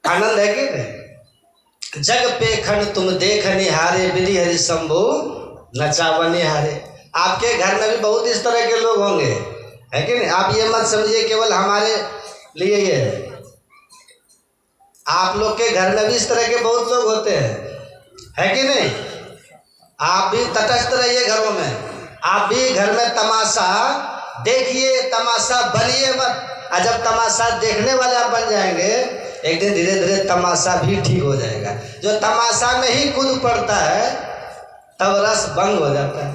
आनंद है कि नहीं? जग पे खंड तुम देख निहारे, विधि हरि शंभु नचावनी हारे। आपके घर में भी बहुत इस तरह के लोग होंगे, है कि नहीं? आप ये मत समझिए केवल हमारे लिए ये है, आप लोग के घर में भी इस तरह के बहुत लोग होते हैं, है कि नहीं? आप भी तटस्थ रहिए घरों में, आप भी घर में तमाशा देखिए, तमाशा बनिए मत। और जब तमाशा देखने वाले आप बन जाएंगे, एक दिन धीरे धीरे तमाशा भी ठीक हो जाएगा। जो तमाशा में ही कूद पड़ता है तब रस भंग हो जाता है।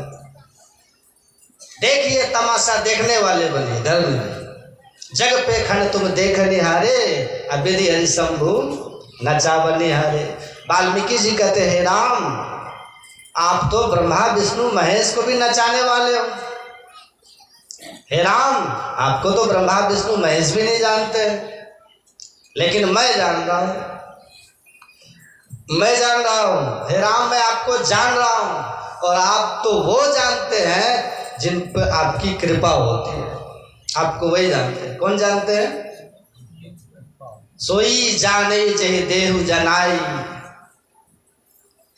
देखिए, तमाशा देखने वाले बनिए घर में। जग पे खंड तुम देख निहारे, अभिधि हरि शंभु नचावनी हारे। वाल्मीकि जी कहते हैं, राम आप तो ब्रह्मा विष्णु महेश को भी नचाने वाले हो। हे राम, आपको तो ब्रह्मा विष्णु महेश भी नहीं जानते, लेकिन मैं जान रहा हूं, मैं जान रहा हूं। हे राम, मैं आपको जान रहा हूं और आप तो वो जानते हैं जिन पर आपकी कृपा होती है। आपको वही जानते हैं। कौन जानते हैं? सोई जाने चाहे देहु जनाई।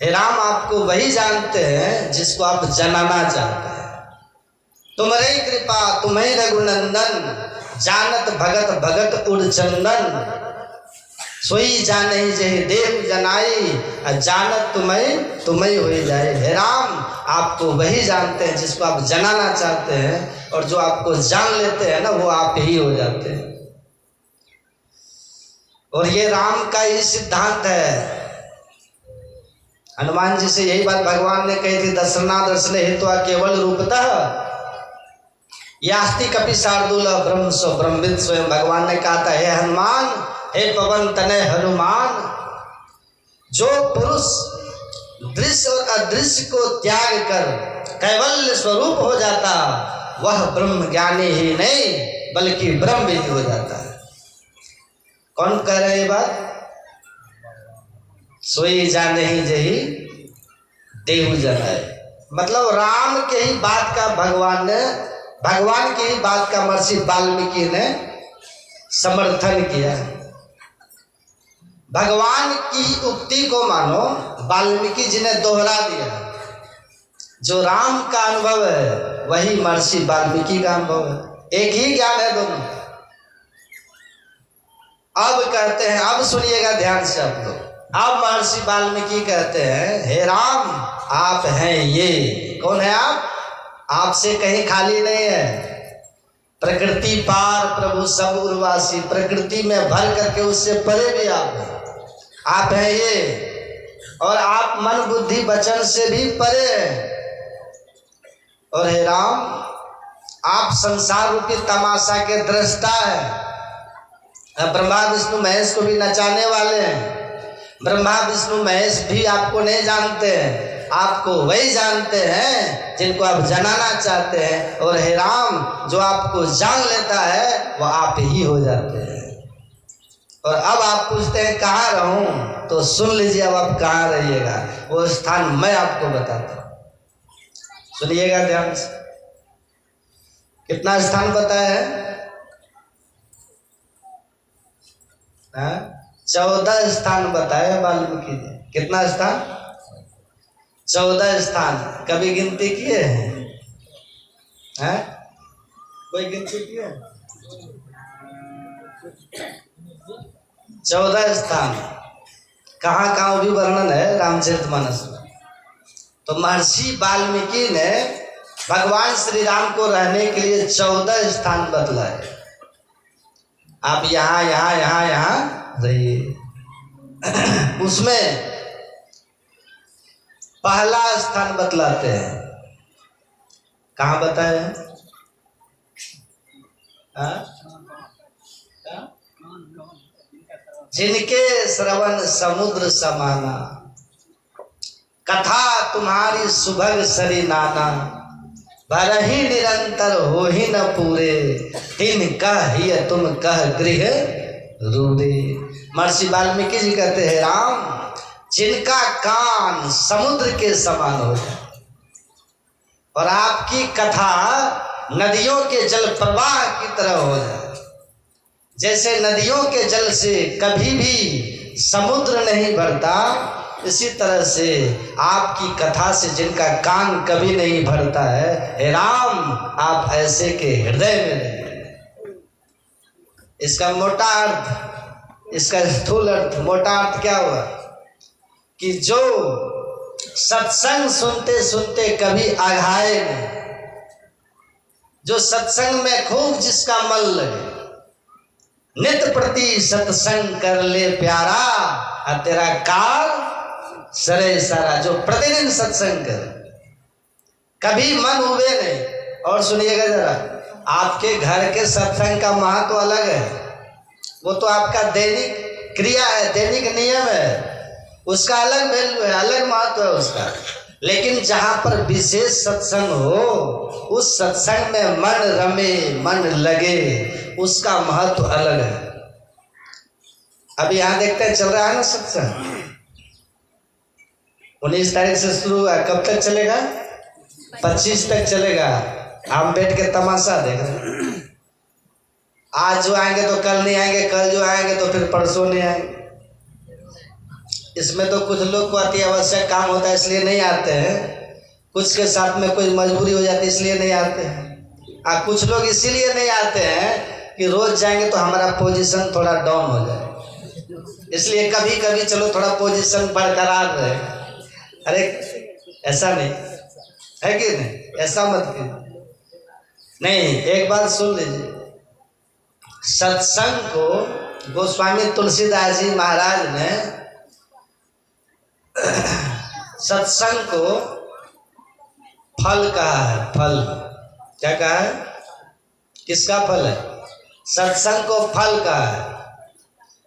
हे राम, आपको वही जानते हैं जिसको आप जनाना चाहते हैं। तुम्हारी कृपा तुम्हें रघुनंदन, जानत भगत भगत उड़ चंदन। सोई जाने चाहे देहु जनाई, जानत तुम्हें हो जाए। हे राम, आपको वही जानते हैं जिसको आप जनाना चाहते हैं, और जो आपको जान लेते हैं ना, वो आप ही हो जाते हैं। और ये राम का ही सिद्धांत है। हनुमान जी से यही बात भगवान ने कही थी, दर्शना दर्शन हेतु केवल रूपतः यास्ति कपि शार्दूल ब्रह्म सो ब्रह्मविद स्वयं। भगवान ने कहा था, हे हनुमान, हे पवन तनय हनुमान, जो पुरुष दृश्य और अदृश्य को त्याग कर कैवल्य स्वरूप हो जाता, वह ब्रह्म ज्ञानी ही नहीं बल्कि ब्रह्मविद हो जाता है। कौन कह रहे हैं ये बात? सोई जाने ही जही देहु जनाए। मतलब राम के ही बात का भगवान की ही बात का महर्षि वाल्मीकि ने समर्थन किया। भगवान की उक्ति को मानो, वाल्मीकि जी ने दोहरा दिया। जो राम का अनुभव है वही महर्षि वाल्मीकि का अनुभव है। एक ही ज्ञान है दोनों। अब कहते हैं, अब सुनिएगा ध्यान से आप लोग। अब महर्षि वाल्मीकि कहते हैं, हे राम, आप हैं ये। कौन है आप? आपसे कहीं खाली नहीं है। प्रकृति पार प्रभु सब उर्वासी, प्रकृति में भर करके उससे परे भी आप हैं। आप हैं ये, और आप मन बुद्धि वचन से भी परे हैं। और हे राम, आप संसार रूपी तमाशा के दृष्टा हैं। ब्रह्मा विष्णु महेश को भी नचाने वाले हैं। ब्रह्मा विष्णु महेश भी आपको नहीं जानते हैं। आपको वही जानते हैं जिनको आप जनाना चाहते हैं, और हे राम जो आपको जान लेता है वो आप ही हो जाते हैं। और अब आप पूछते हैं कहाँ रहूं, तो सुन लीजिए अब आप कहाँ रहिएगा, वो स्थान मैं आपको बताता हूं। सुनिएगा ध्यान से। कितना स्थान बताया है? 14 स्थान बताया वाल्मीकि ने। कितना स्थान? 14 स्थान। कभी गिनती किए हैं? कोई गिनती किए? 14 स्थान। कहाँ कहाँ भी वर्णन है रामचरितमानस में। तो महर्षि वाल्मीकि ने भगवान श्री राम को रहने के लिए 14 स्थान बतलाए। आप यहाँ यहाँ यहाँ यहाँ रहिए। उसमें पहला स्थान बतलाते हैं। कहाँ बताए? जिनके श्रवण समुद्र समाना, कथा तुम्हारी सुभग सरी नाना, भरही निरंतर हो ही न पूरे, तिन कह तुम कह गृह रूरे। महर्षि वाल्मीकि जी कहते हैं राम, जिनका कान समुद्र के समान हो जाए और आपकी कथा नदियों के जल प्रवाह की तरह हो जाए, जैसे नदियों के जल से कभी भी समुद्र नहीं भरता, इसी तरह से आपकी कथा से जिनका कान कभी नहीं भरता है, हे राम आप ऐसे के हृदय में रहिए। इसका मोटा अर्थ, इसका स्थूल अर्थ, मोटा अर्थ क्या हुआ कि जो सत्संग सुनते सुनते कभी अघाए नहीं, जो सत्संग में खूब जिसका मन लगे, नित्य प्रति सत्संग कर ले प्यारा, और तेरा काल सरे सारा। जो प्रतिदिन सत्संग करे, कभी मन उबे नहीं। और सुनिएगा जरा, आपके घर के सत्संग का महत्व अलग है, वो तो आपका दैनिक क्रिया है, दैनिक नियम है, उसका अलग वैल्यू है, अलग महत्व है उसका। लेकिन जहाँ पर विशेष सत्संग हो, उस सत्संग में मन रमे, मन लगे, उसका महत्व अलग है। अभी यहाँ देखते हैं चल रहा है ना सत्संग, 19 तारीख से शुरू हुआ, कब तक चलेगा? 25 तक चलेगा। हम बैठ के तमाशा देख रहे हैं। आज जो आएंगे तो कल नहीं आएंगे, कल जो आएंगे तो फिर परसों नहीं आएंगे। इसमें तो कुछ लोग को अति आवश्यक काम होता है इसलिए नहीं आते हैं, कुछ के साथ में कोई मजबूरी हो जाती है इसलिए नहीं आते हैं। कुछ लोग इसीलिए नहीं आते हैं कि रोज जाएंगे तो हमारा पोजीशन थोड़ा डाउन हो जाए, इसलिए कभी कभी चलो थोड़ा पोजीशन बरकरार रहे। अरे ऐसा नहीं है कि नहीं, ऐसा मत कीजिए। नहीं, एक बात सुन लीजिए, सत्संग को गोस्वामी तुलसीदास जी महाराज ने सत्संग को फल कहा है। फल क्या कहा है? किसका फल है? सत्संग को फल कहा है।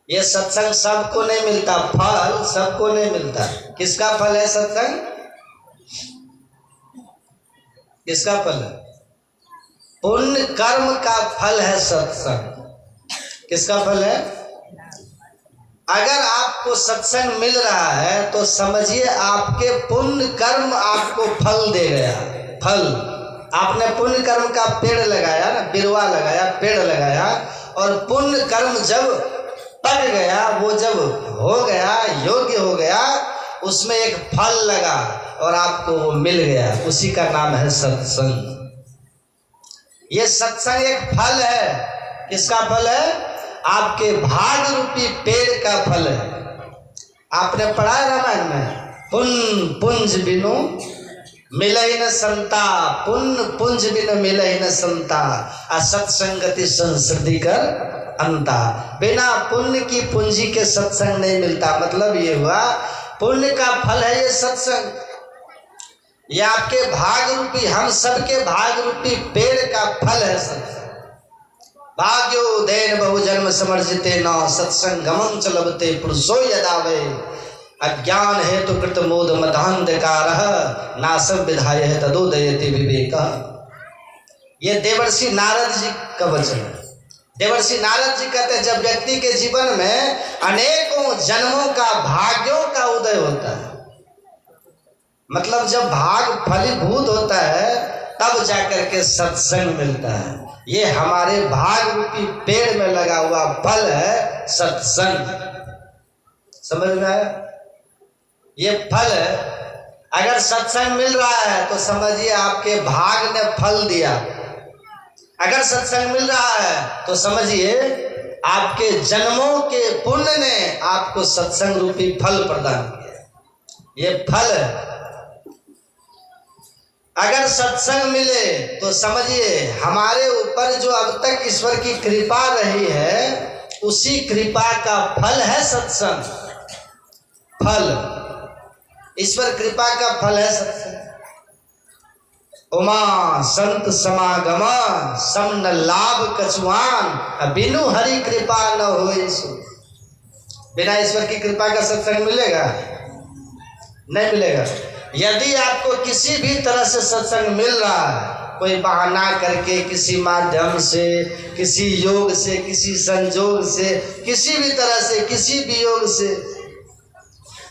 ये सत्संग सबको नहीं मिलता, फल सबको नहीं मिलता। किसका फल है सत्संग? किसका फल है? पुण्य कर्म का फल है सत्संग। किसका फल है? अगर आपको सत्संग मिल रहा है तो समझिए आपके पुण्य कर्म आपको फल दे गया। फल, आपने पुण्य कर्म का पेड़ लगाया ना, बिरवा लगाया, पेड़ लगाया, और पुण्य कर्म जब पक गया, वो जब हो गया, योग्य हो गया, उसमें एक फल लगा और आपको वो मिल गया, उसी का नाम है सत्संग। ये सत्संग एक फल है। किसका फल है? आपके भाग रूपी पेड़ का फल है। आपने पढ़ा है रामायण में, पुंज बिनु मिलहि न संता, पुण्य पुंज बिनु मिलहि न संता, असत्संगति संसृति कर अंता। बिना पुण्य की पूंजी के सत्संग नहीं मिलता। मतलब ये हुआ, पुण्य का फल है ये सत्संग। ये आपके भाग रूपी, हम सबके भाग रूपी पेड़ का फल है सत्संग। भाग्यो देन बहु जन्म समर्जिते न, सत्संगमं च लभते पुरुषो यदावे। अज्ञान है तो कृतमोद मदान्धकार नासम विधाय है तदोदयति विवेक। ये देवर्षि नारद जी का वचन है। देवर्षि नारद जी कहते हैं जब व्यक्ति के जीवन में अनेकों जन्मों का भाग्यों का उदय होता है, मतलब जब भाग फलीभूत होता है तब जाकर के सत्संग मिलता है। ये हमारे भाग रूपी पेड़ में लगा हुआ फल है सत्संग। समझ में आया? ये फल है। अगर सत्संग मिल रहा है तो समझिए आपके भाग ने फल दिया। अगर सत्संग मिल रहा है तो समझिए आपके जन्मों के पुण्य ने आपको सत्संग रूपी फल प्रदान किया। ये फल है। अगर सत्संग मिले तो समझिए हमारे ऊपर जो अब तक ईश्वर की कृपा रही है उसी कृपा का फल है सत्संग। फल ईश्वर कृपा का फल है सत्संग। उमा संत समागमन सम न लाभ कछुआन बिनु हरि कृपा न होए सो। बिना ईश्वर की कृपा का सत्संग मिलेगा? नहीं मिलेगा। यदि आपको किसी भी तरह से सत्संग मिल रहा है, कोई बहाना करके, किसी माध्यम से, किसी योग से, किसी संजोग से, किसी भी तरह से, किसी भी योग से,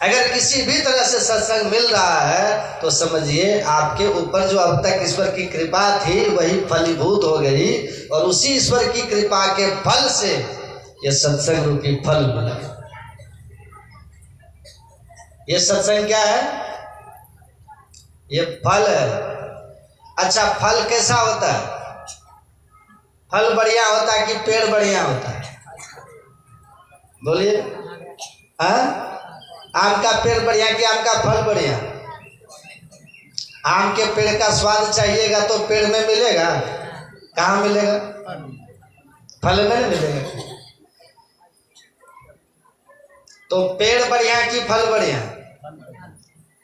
अगर किसी भी तरह से सत्संग मिल रहा है तो समझिए आपके ऊपर जो अब तक ईश्वर की कृपा थी वही फलीभूत हो गई और उसी ईश्वर की कृपा के फल से ये सत्संग रूपी फल मिला। ये सत्संग क्या है? ये फल है। अच्छा, फल कैसा होता है? फल बढ़िया होता है कि पेड़ बढ़िया होता है? बोलिए। हाँ, आम का पेड़ बढ़िया कि आम का फल बढ़िया? आम के पेड़ का स्वाद चाहिएगा तो पेड़ में मिलेगा? कहाँ मिलेगा? फल में नहीं मिलेगा। तो पेड़ बढ़िया कि फल बढ़िया?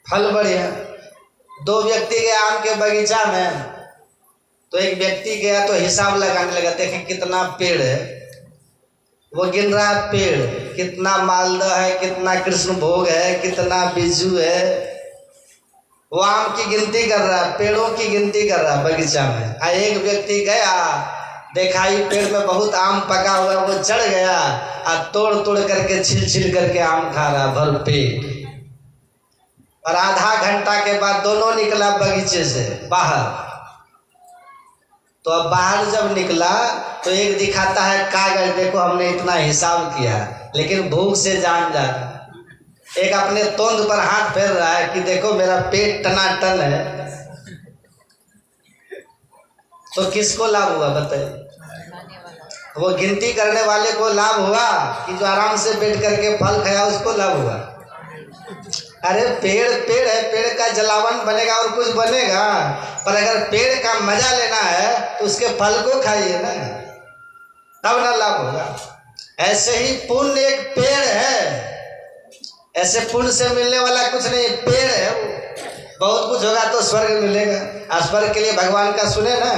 फल बढ़िया। दो व्यक्ति गए आम के बगीचा में, तो एक व्यक्ति गया तो हिसाब लगाने लगा, देखे कितना पेड़ है। वो गिन रहा है पेड़, कितना मालदा है, कितना कृष्ण भोग है, कितना बिज्जू है। वो आम की गिनती कर रहा है, पेड़ों की गिनती कर रहा है बगीचा में। एक व्यक्ति गया, देखा ही पेड़ में बहुत आम पका हुआ, वो चढ़ गया और तोड़ तोड़ करके छिल छिल करके आम खा रहा भर पेट। और आधा घंटा के बाद दोनों निकला बगीचे से बाहर। तो अब बाहर जब निकला तो एक दिखाता है कागज, देखो हमने इतना हिसाब किया, लेकिन भूख से जान जा रहा। एक अपने तोंद पर हाथ फेर रहा है कि देखो मेरा पेट टनाटन है। तो किसको लाभ हुआ बताइए? वो गिनती करने वाले को लाभ हुआ कि जो आराम से बैठ करके फल खाया उसको लाभ हुआ? अरे पेड़ पेड़ है, पेड़ का जलावन बनेगा और कुछ बनेगा, पर अगर पेड़ का मजा लेना है तो उसके फल को खाइए ना, तब ना लाभ होगा। ऐसे ही पुण्य एक पेड़ है, ऐसे पुण्य से मिलने वाला कुछ नहीं, पेड़ है वो। बहुत कुछ होगा तो स्वर्ग मिलेगा। स्वर्ग के लिए भगवान का सुने ना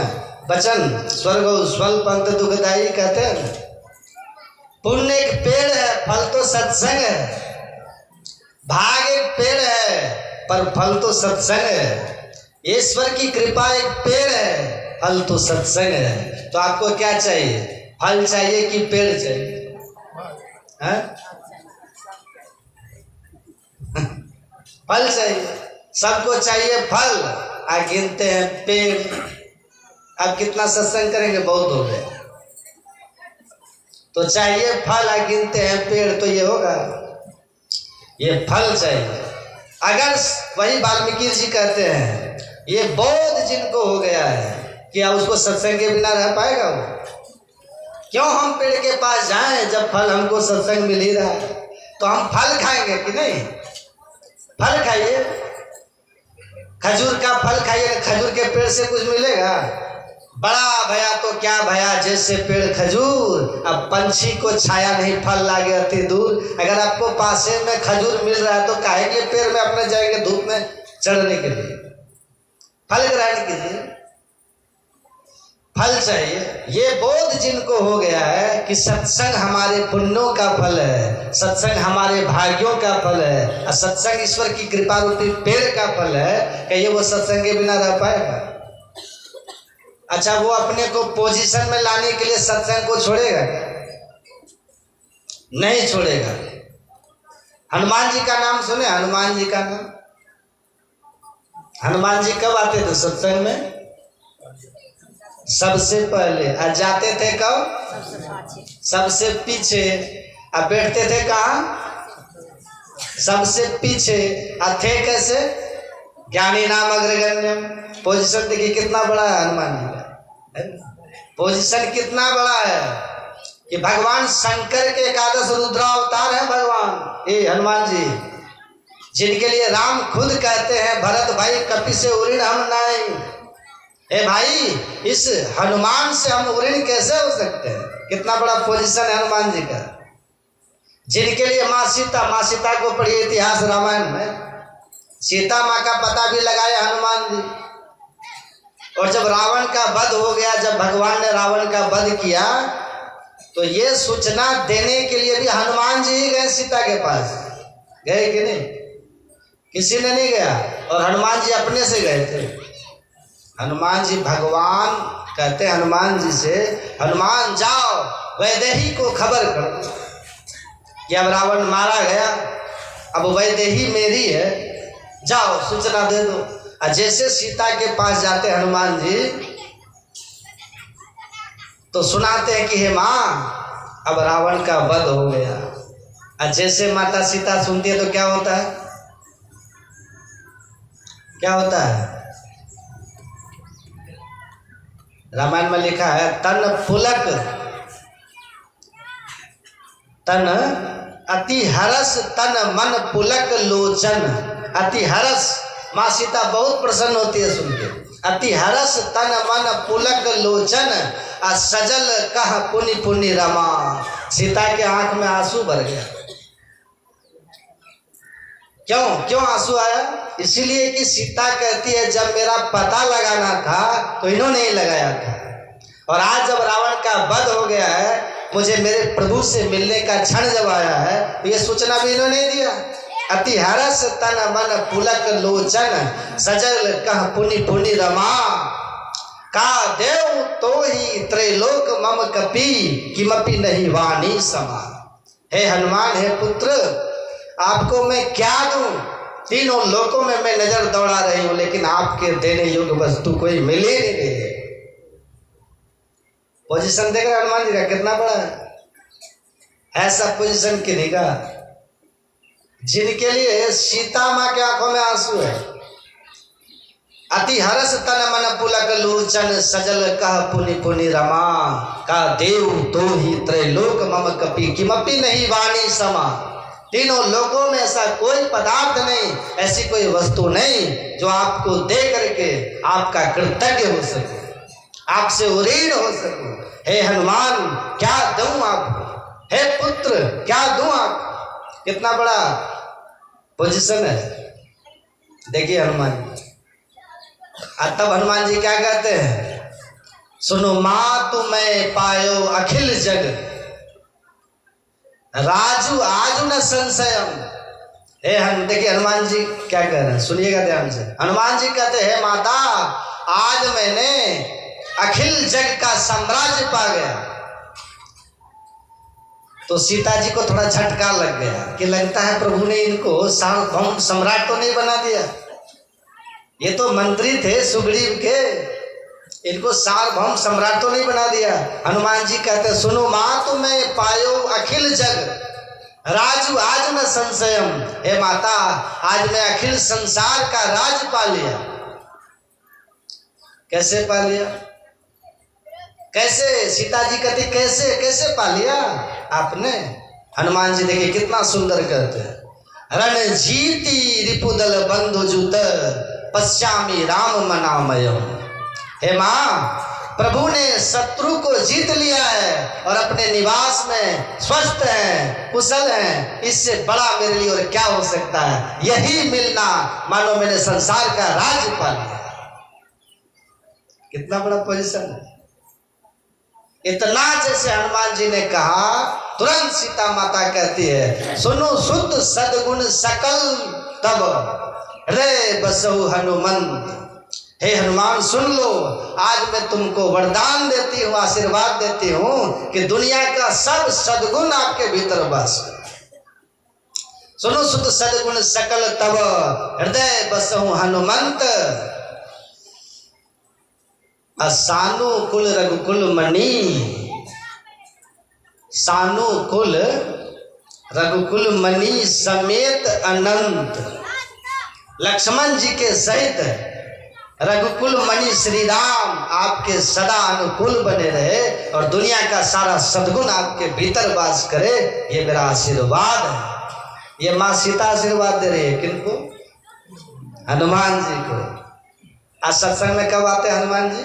वचन, स्वर्ग स्वल्प अंत दुखदायी कहते हैं। पुण्य एक पेड़ है, फल तो सत्संग है। भाग एक पेड़ है पर फल तो सत्संग है। ईश्वर की कृपा एक पेड़ है, फल तो सत्संग है। तो आपको क्या चाहिए? फल चाहिए कि पेड़ चाहिए? फल चाहिए। सबको चाहिए फल, आ गिनते हैं पेड़। अब कितना सत्संग करेंगे? बहुत हो गए। तो चाहिए फल, आ गिनते हैं पेड़, तो ये होगा? ये फल चाहिए। अगर वही वाल्मीकि जी कहते हैं ये बोध जिनको हो गया है कि अब उसको सत्संग के बिना रह पाएगा वो? क्यों हम पेड़ के पास जाएं जब फल हमको सत्संग मिल ही रहा है? तो हम फल खाएंगे कि नहीं? फल खाइए, खजूर का फल खाइए, खजूर के पेड़ से कुछ मिलेगा? बड़ा भया तो क्या भया जैसे पेड़ खजूर, अब पंछी को छाया नहीं फल लागे अति दूर। अगर आपको पासे में खजूर मिल रहा है तो काहे के पेड़ में अपने जाएंगे धूप में चढ़ने के लिए? फल ग्रहण कीजिए। फल चाहिए। ये बोध जिनको हो गया है कि सत्संग हमारे पुण्यों का फल है, सत्संग हमारे भाग्यों का फल है, और सत्संग ईश्वर की कृपा रूपी पेड़ का फल है, कहिए वो सत्संग के बिना रह पाएगा? अच्छा, वो अपने को पोजीशन में लाने के लिए सत्संग को छोड़ेगा क्या? नहीं छोड़ेगा। हनुमान जी का नाम सुने? हनुमान जी का नाम, हनुमान जी कब आते थे सत्संग में? सबसे पहले। और जाते थे कब? सबसे पीछे। अब बैठते थे कहाँ? सबसे पीछे। और थे कैसे? ज्ञानी नाम अग्रगण्यम। पोजीशन देखिए कितना बड़ा है हनुमान जी का, पोजीशन कितना बड़ा है कि भगवान शंकर के एकादश रुद्रावतार है भगवान ये हनुमान जी, जिनके लिए राम खुद कहते हैं भरत भाई कपि से उऋण हम नहीं। ए भाई, इस हनुमान से हम उऋण कैसे हो सकते हैं? कितना बड़ा पोजीशन है हनुमान जी का, जिनके लिए माँ सीता को पढ़िए इतिहास रामायण में, सीता माँ का पता भी लगाया हनुमान जी। और जब रावण का वध हो गया, जब भगवान ने रावण का वध किया, तो ये सूचना देने के लिए भी हनुमान जी ही गए सीता के पास। गए कि नहीं? किसी ने नहीं गया, और हनुमान जी अपने से गए थे। हनुमान जी, भगवान कहते हैं हनुमान जी से, हनुमान जाओ वैदेही को खबर कर दो कि अब रावण मारा गया, अब वैदेही मेरी है, जाओ सूचना दे दो। और जैसे सीता के पास जाते हनुमान जी तो सुनाते हैं कि हे माँ अब रावण का वध हो गया। और जैसे माता सीता सुनती है तो क्या होता है? क्या होता है? रामायण में लिखा है तन पुलक तन अति हरस तन मन पुलक लोचन। अति हरस, माँ सीता बहुत प्रसन्न होती है सुन के। अति हरस तन मन पुलक लोचन आ सजल कह पुनि पुनि रमा। सीता के आंख में आंसू भर गया। क्यों आंसू आया? इसीलिए कि सीता कहती है जब मेरा पता लगाना था तो इन्होंने ही लगाया था, और आज जब रावण का वध हो गया है, मुझे मेरे प्रभु से मिलने का क्षण जब आया है, तो ये सूचना भी इन्होंने दिया। अति हरस तन मन पुलक लोचन सजल कह पुनि पुनि रमा। का देव तो ही त्रैलोक मम कपि किमपि नहीं वाणी समा। हे हनुमान, हे पुत्र, आपको मैं क्या दूं? तीनों लोकों में मैं नजर दौड़ा रही हूं, लेकिन आपके देने योग्य वस्तु कोई मिल ही नहीं रही है। पोजीशन देख रहे हनुमान जी का कितना बड़ा है? ऐसा पोजीशन किन्हीं का जिनके लिए सीता माँ के आंखों में आंसू है। अति हरस तन मन पुलक लोचन सजल कह पुनि पुनि रमा। का देव तो ही त्रैलोक मम कपि किमपि नहीं वाणी समा। तीनों लोकों में ऐसा कोई पदार्थ नहीं, ऐसी कोई वस्तु नहीं जो आपको दे करके आपका कृतज्ञ हो सके, आपसे उरीण हो सके। हे हनुमान, क्या दूं आपको? हे पुत्र, क्या दूं आपको? कितना बड़ा पोजीशन है देखिए हनुमान जी। तब हनुमान जी क्या कहते हैं? सुनो माँ तुम्हें पायो अखिल जग राजू आजु न संशयम। देखिए हनुमान जी क्या कह रहे हैं, सुनिएगा ध्यान से। हनुमान जी कहते हैं माता, आज मैंने अखिल जग का साम्राज्य पा गया। तो सीता जी को थोड़ा झटका लग गया कि लगता है प्रभु ने इनको सार्वभौम सम्राट तो नहीं बना दिया। ये तो मंत्री थे सुग्रीव के, इनको सार्वभौम सम्राट तो नहीं बना दिया। हनुमान जी कहते सुनो माँ तुम्हें पायो अखिल जग राजू आज न संशयम। हे माता, आज मैं अखिल संसार का राज पा लिया। कैसे पा लिया? कैसे? सीता जी कहती कैसे कैसे पा लिया आपने? हनुमान जी देखिए कितना सुंदर कहते हैं, रण जीती रिपुदल बंधु जुत पश्चामी राम मनामयम। हे माँ, प्रभु ने शत्रु को जीत लिया है और अपने निवास में स्वस्थ हैं, कुशल हैं। इससे बड़ा मेरे लिए और क्या हो सकता है? यही मिलना मानो मैंने संसार का राज पा लिया। कितना बड़ा पोजीशन है। इतना जैसे हनुमान जी ने कहा, तुरंत सीता माता कहती है, सुनो शुद्ध सद्गुण सकल तब रे बसहु हनुमंत। हे हनुमान सुन लो, आज मैं तुमको वरदान देती हूँ, आशीर्वाद देती हूँ कि दुनिया का सब सद्गुण आपके भीतर बस। सुनो शुद्ध सद्गुण सकल तब हृदय बसहु हनुमंत। सानुकुल रघुकुल मणि, सानुकुल रघुकुल मणि समेत अनंत। लक्ष्मण जी के सहित रघुकुल मणि श्री राम आपके सदा अनुकूल बने रहे और दुनिया का सारा सद्गुण आपके भीतर वास करे, ये मेरा आशीर्वाद है। ये माँ सीता आशीर्वाद दे रही है किनको? हनुमान जी को। आज सत्संग में कब आते हैं हनुमान जी?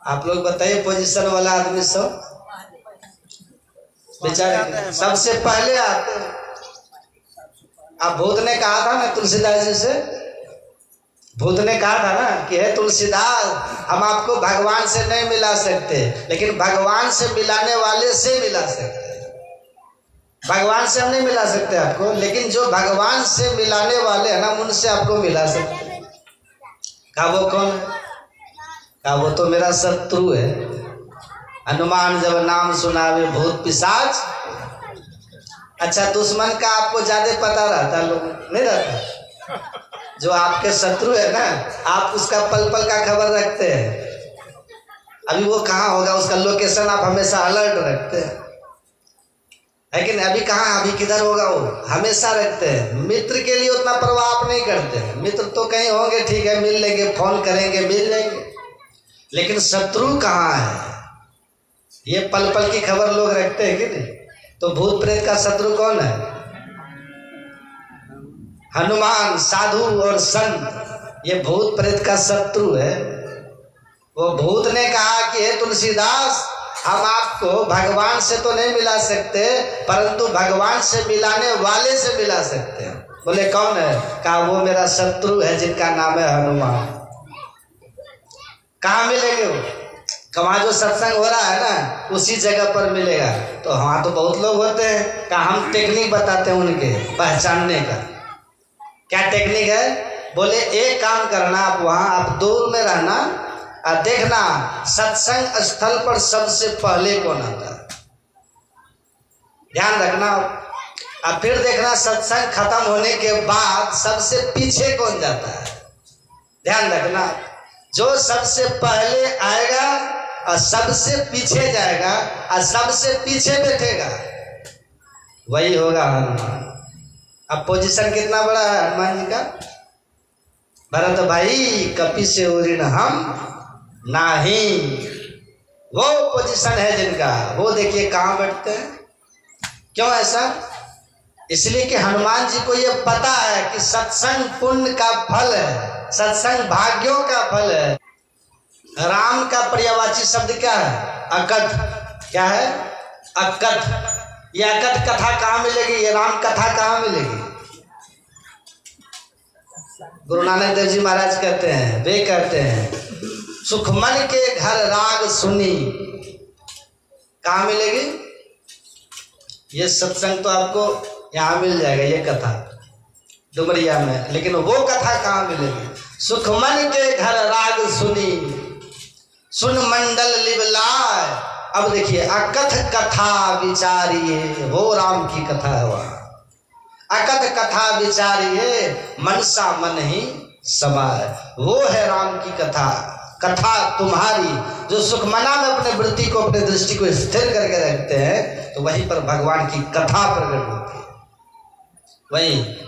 आप लोग बताइए, पोजीशन वाला आदमी सब बेचारे सबसे पहले आते हैं। अब भूत ने कहा था ना तुलसीदास जी से, भूत ने कहा था ना कि हे तुलसीदास, हम आपको भगवान से नहीं मिला सकते, लेकिन भगवान से मिलाने वाले से मिला सकते। भगवान से हम नहीं मिला सकते आपको, लेकिन जो भगवान से मिलाने वाले हैं ना, उनसे आपको मिला सकते। कहा वो कौन है? कहा वो तो मेरा शत्रु है। हनुमान जब नाम सुनावे भूत पिशाच। अच्छा, दुश्मन का आपको ज्यादा पता रहता, लोग नहीं रहता। जो आपके शत्रु है ना, आप उसका पल पल का खबर रखते हैं। अभी वो कहाँ होगा, उसका लोकेशन आप हमेशा अलर्ट रखते हैं, लेकिन अभी कहाँ, अभी किधर होगा, वो हमेशा रखते हैं। मित्र के लिए उतना परवाह आप नहीं करते हैं। मित्र तो कहीं होंगे, ठीक है, मिल लेंगे, फोन करेंगे, मिल लेंगे, लेकिन शत्रु कहाँ है, ये पल पल की खबर लोग रखते हैं कि नहीं? तो भूत प्रेत का शत्रु कौन है? हनुमान, साधु और संत, ये भूत प्रेत का शत्रु है। वो भूत ने कहा कि हे तुलसीदास, हम आपको भगवान से तो नहीं मिला सकते, परंतु भगवान से मिलाने वाले से मिला सकते हैं। बोले कौन है? कहा वो मेरा शत्रु है जिनका नाम है हनुमान। कहाँ मिलेंगे वो? वहाँ जो सत्संग हो रहा है ना, उसी जगह पर मिलेगा। तो वहाँ तो बहुत लोग होते हैं, कहा हम टेक्निक बताते हैं उनके पहचानने का। क्या टेक्निक है? बोले एक काम करना, आप वहाँ आप दूर में रहना और देखना सत्संग स्थल पर सबसे पहले कौन आता है, ध्यान रखना। और फिर देखना सत्संग खत्म होने के बाद सबसे पीछे कौन जाता है, ध्यान रखना। जो सबसे पहले आएगा और सबसे पीछे जाएगा और सबसे पीछे बैठेगा, वही होगा हनुमान। अब पोजीशन कितना बड़ा है हनुमान जी का? भरत भाई कपि से उरिन हम नहीं, वो पोजीशन है जिनका। वो देखिए कहाँ बैठते हैं। क्यों ऐसा? इसलिए कि हनुमान जी को ये पता है कि सत्संग पुण्य का फल है, सत्संग भाग्यों का फल है। राम का पर्यायवाची शब्द क्या है? अकथ। क्या है? अकथ। ये अकथ कथा कहाँ मिलेगी? ये राम कथा कहाँ मिलेगी? गुरु नानक देव जी महाराज कहते हैं, वे कहते हैं, सुखमन के घर राग सुनी। कहाँ मिलेगी? ये सत्संग तो आपको यहाँ मिल जाएगा, ये कथा डुमरिया में, लेकिन वो कथा कहाँ मिलेगी? सुखमन के घर राग सुनी, सुन मंडल लिवलाय। अब देखिए, अकथ कथा विचारिए, वो राम की कथा है वहाँ। अकथ कथा विचारिए, मनसा मन ही समाय, वो है राम की कथा। कथा तुम्हारी, जो सुखमना में अपने वृत्ति को, अपने दृष्टि को स्थिर करके रखते हैं, तो वहीं पर भगवान की कथा प्रकट होती है। वही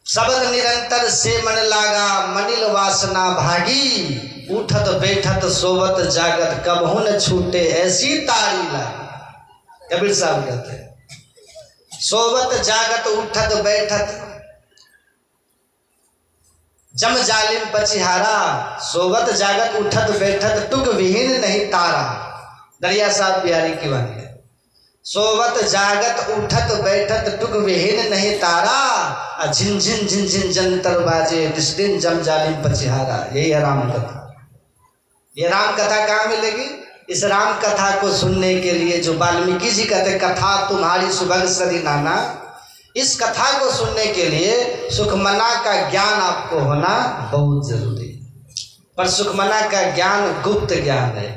शब्द निरंतर से मन लागा, मनिल वासना भागी, उठत बैठत सोवत जागत, कबहू न छूटे ऐसी तारी लागी। कबीर साहब कहते हैं, सोवत जागत उठत बैठत जम जालिम पचिहारा, सोवत जागत उठत बैठत टुक विहीन नहीं तारा। दरिया साहब बिहारी की वाणी है। सोवत जागत उठत बैठत टुक विहीन नहीं तारा, झिन झिन झिन झिन जंतर बाजे, जिस दिन जम जालिम पचिहारा। यही है राम कथा। ये राम कथा कहाँ मिलेगी? इस राम कथा को सुनने के लिए जो वाल्मीकि जी कहते कथा तुम्हारी सुभग सदी नाना, इस कथा को सुनने के लिए सुखमना का ज्ञान आपको होना बहुत जरूरी है। पर सुखमना का ज्ञान गुप्त ज्ञान है।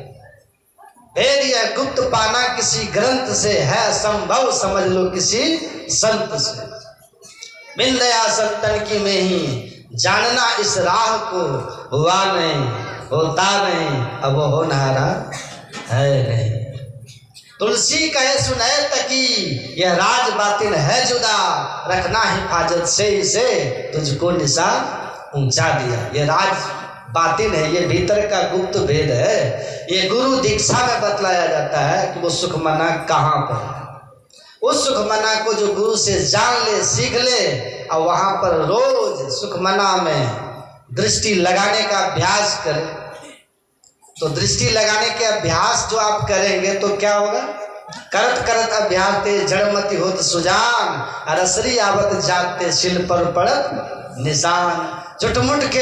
फिर यह गुप्त पाना किसी ग्रंथ से है असंभव, समझ लो किसी संत से। बिन दया संतन की में ही जानना इस राह को, हुआ नहीं होता नहीं अब वो होनहारा है नहीं। तुलसी कहे सुने तकी यह राज बातिन है जुदा, रखना हिफाजत से इसे तुझको निशान ऊंचा दिया। ये राज बातिन है, ये भीतर का गुप्त भेद है। ये गुरु दीक्षा में बतलाया जाता है कि वो सुखमना कहाँ पर है। उस सुखमना को जो गुरु से जान ले, सीख ले और वहाँ पर रोज सुखमना में दृष्टि लगाने का अभ्यास करे, तो दृष्टि लगाने के अभ्यास जो आप करेंगे तो क्या होगा? करत करत अभ्यास ते जड़मति होत सुजान, रसरी आवत जाते शिल पर पड़त निशान। झुटमुट के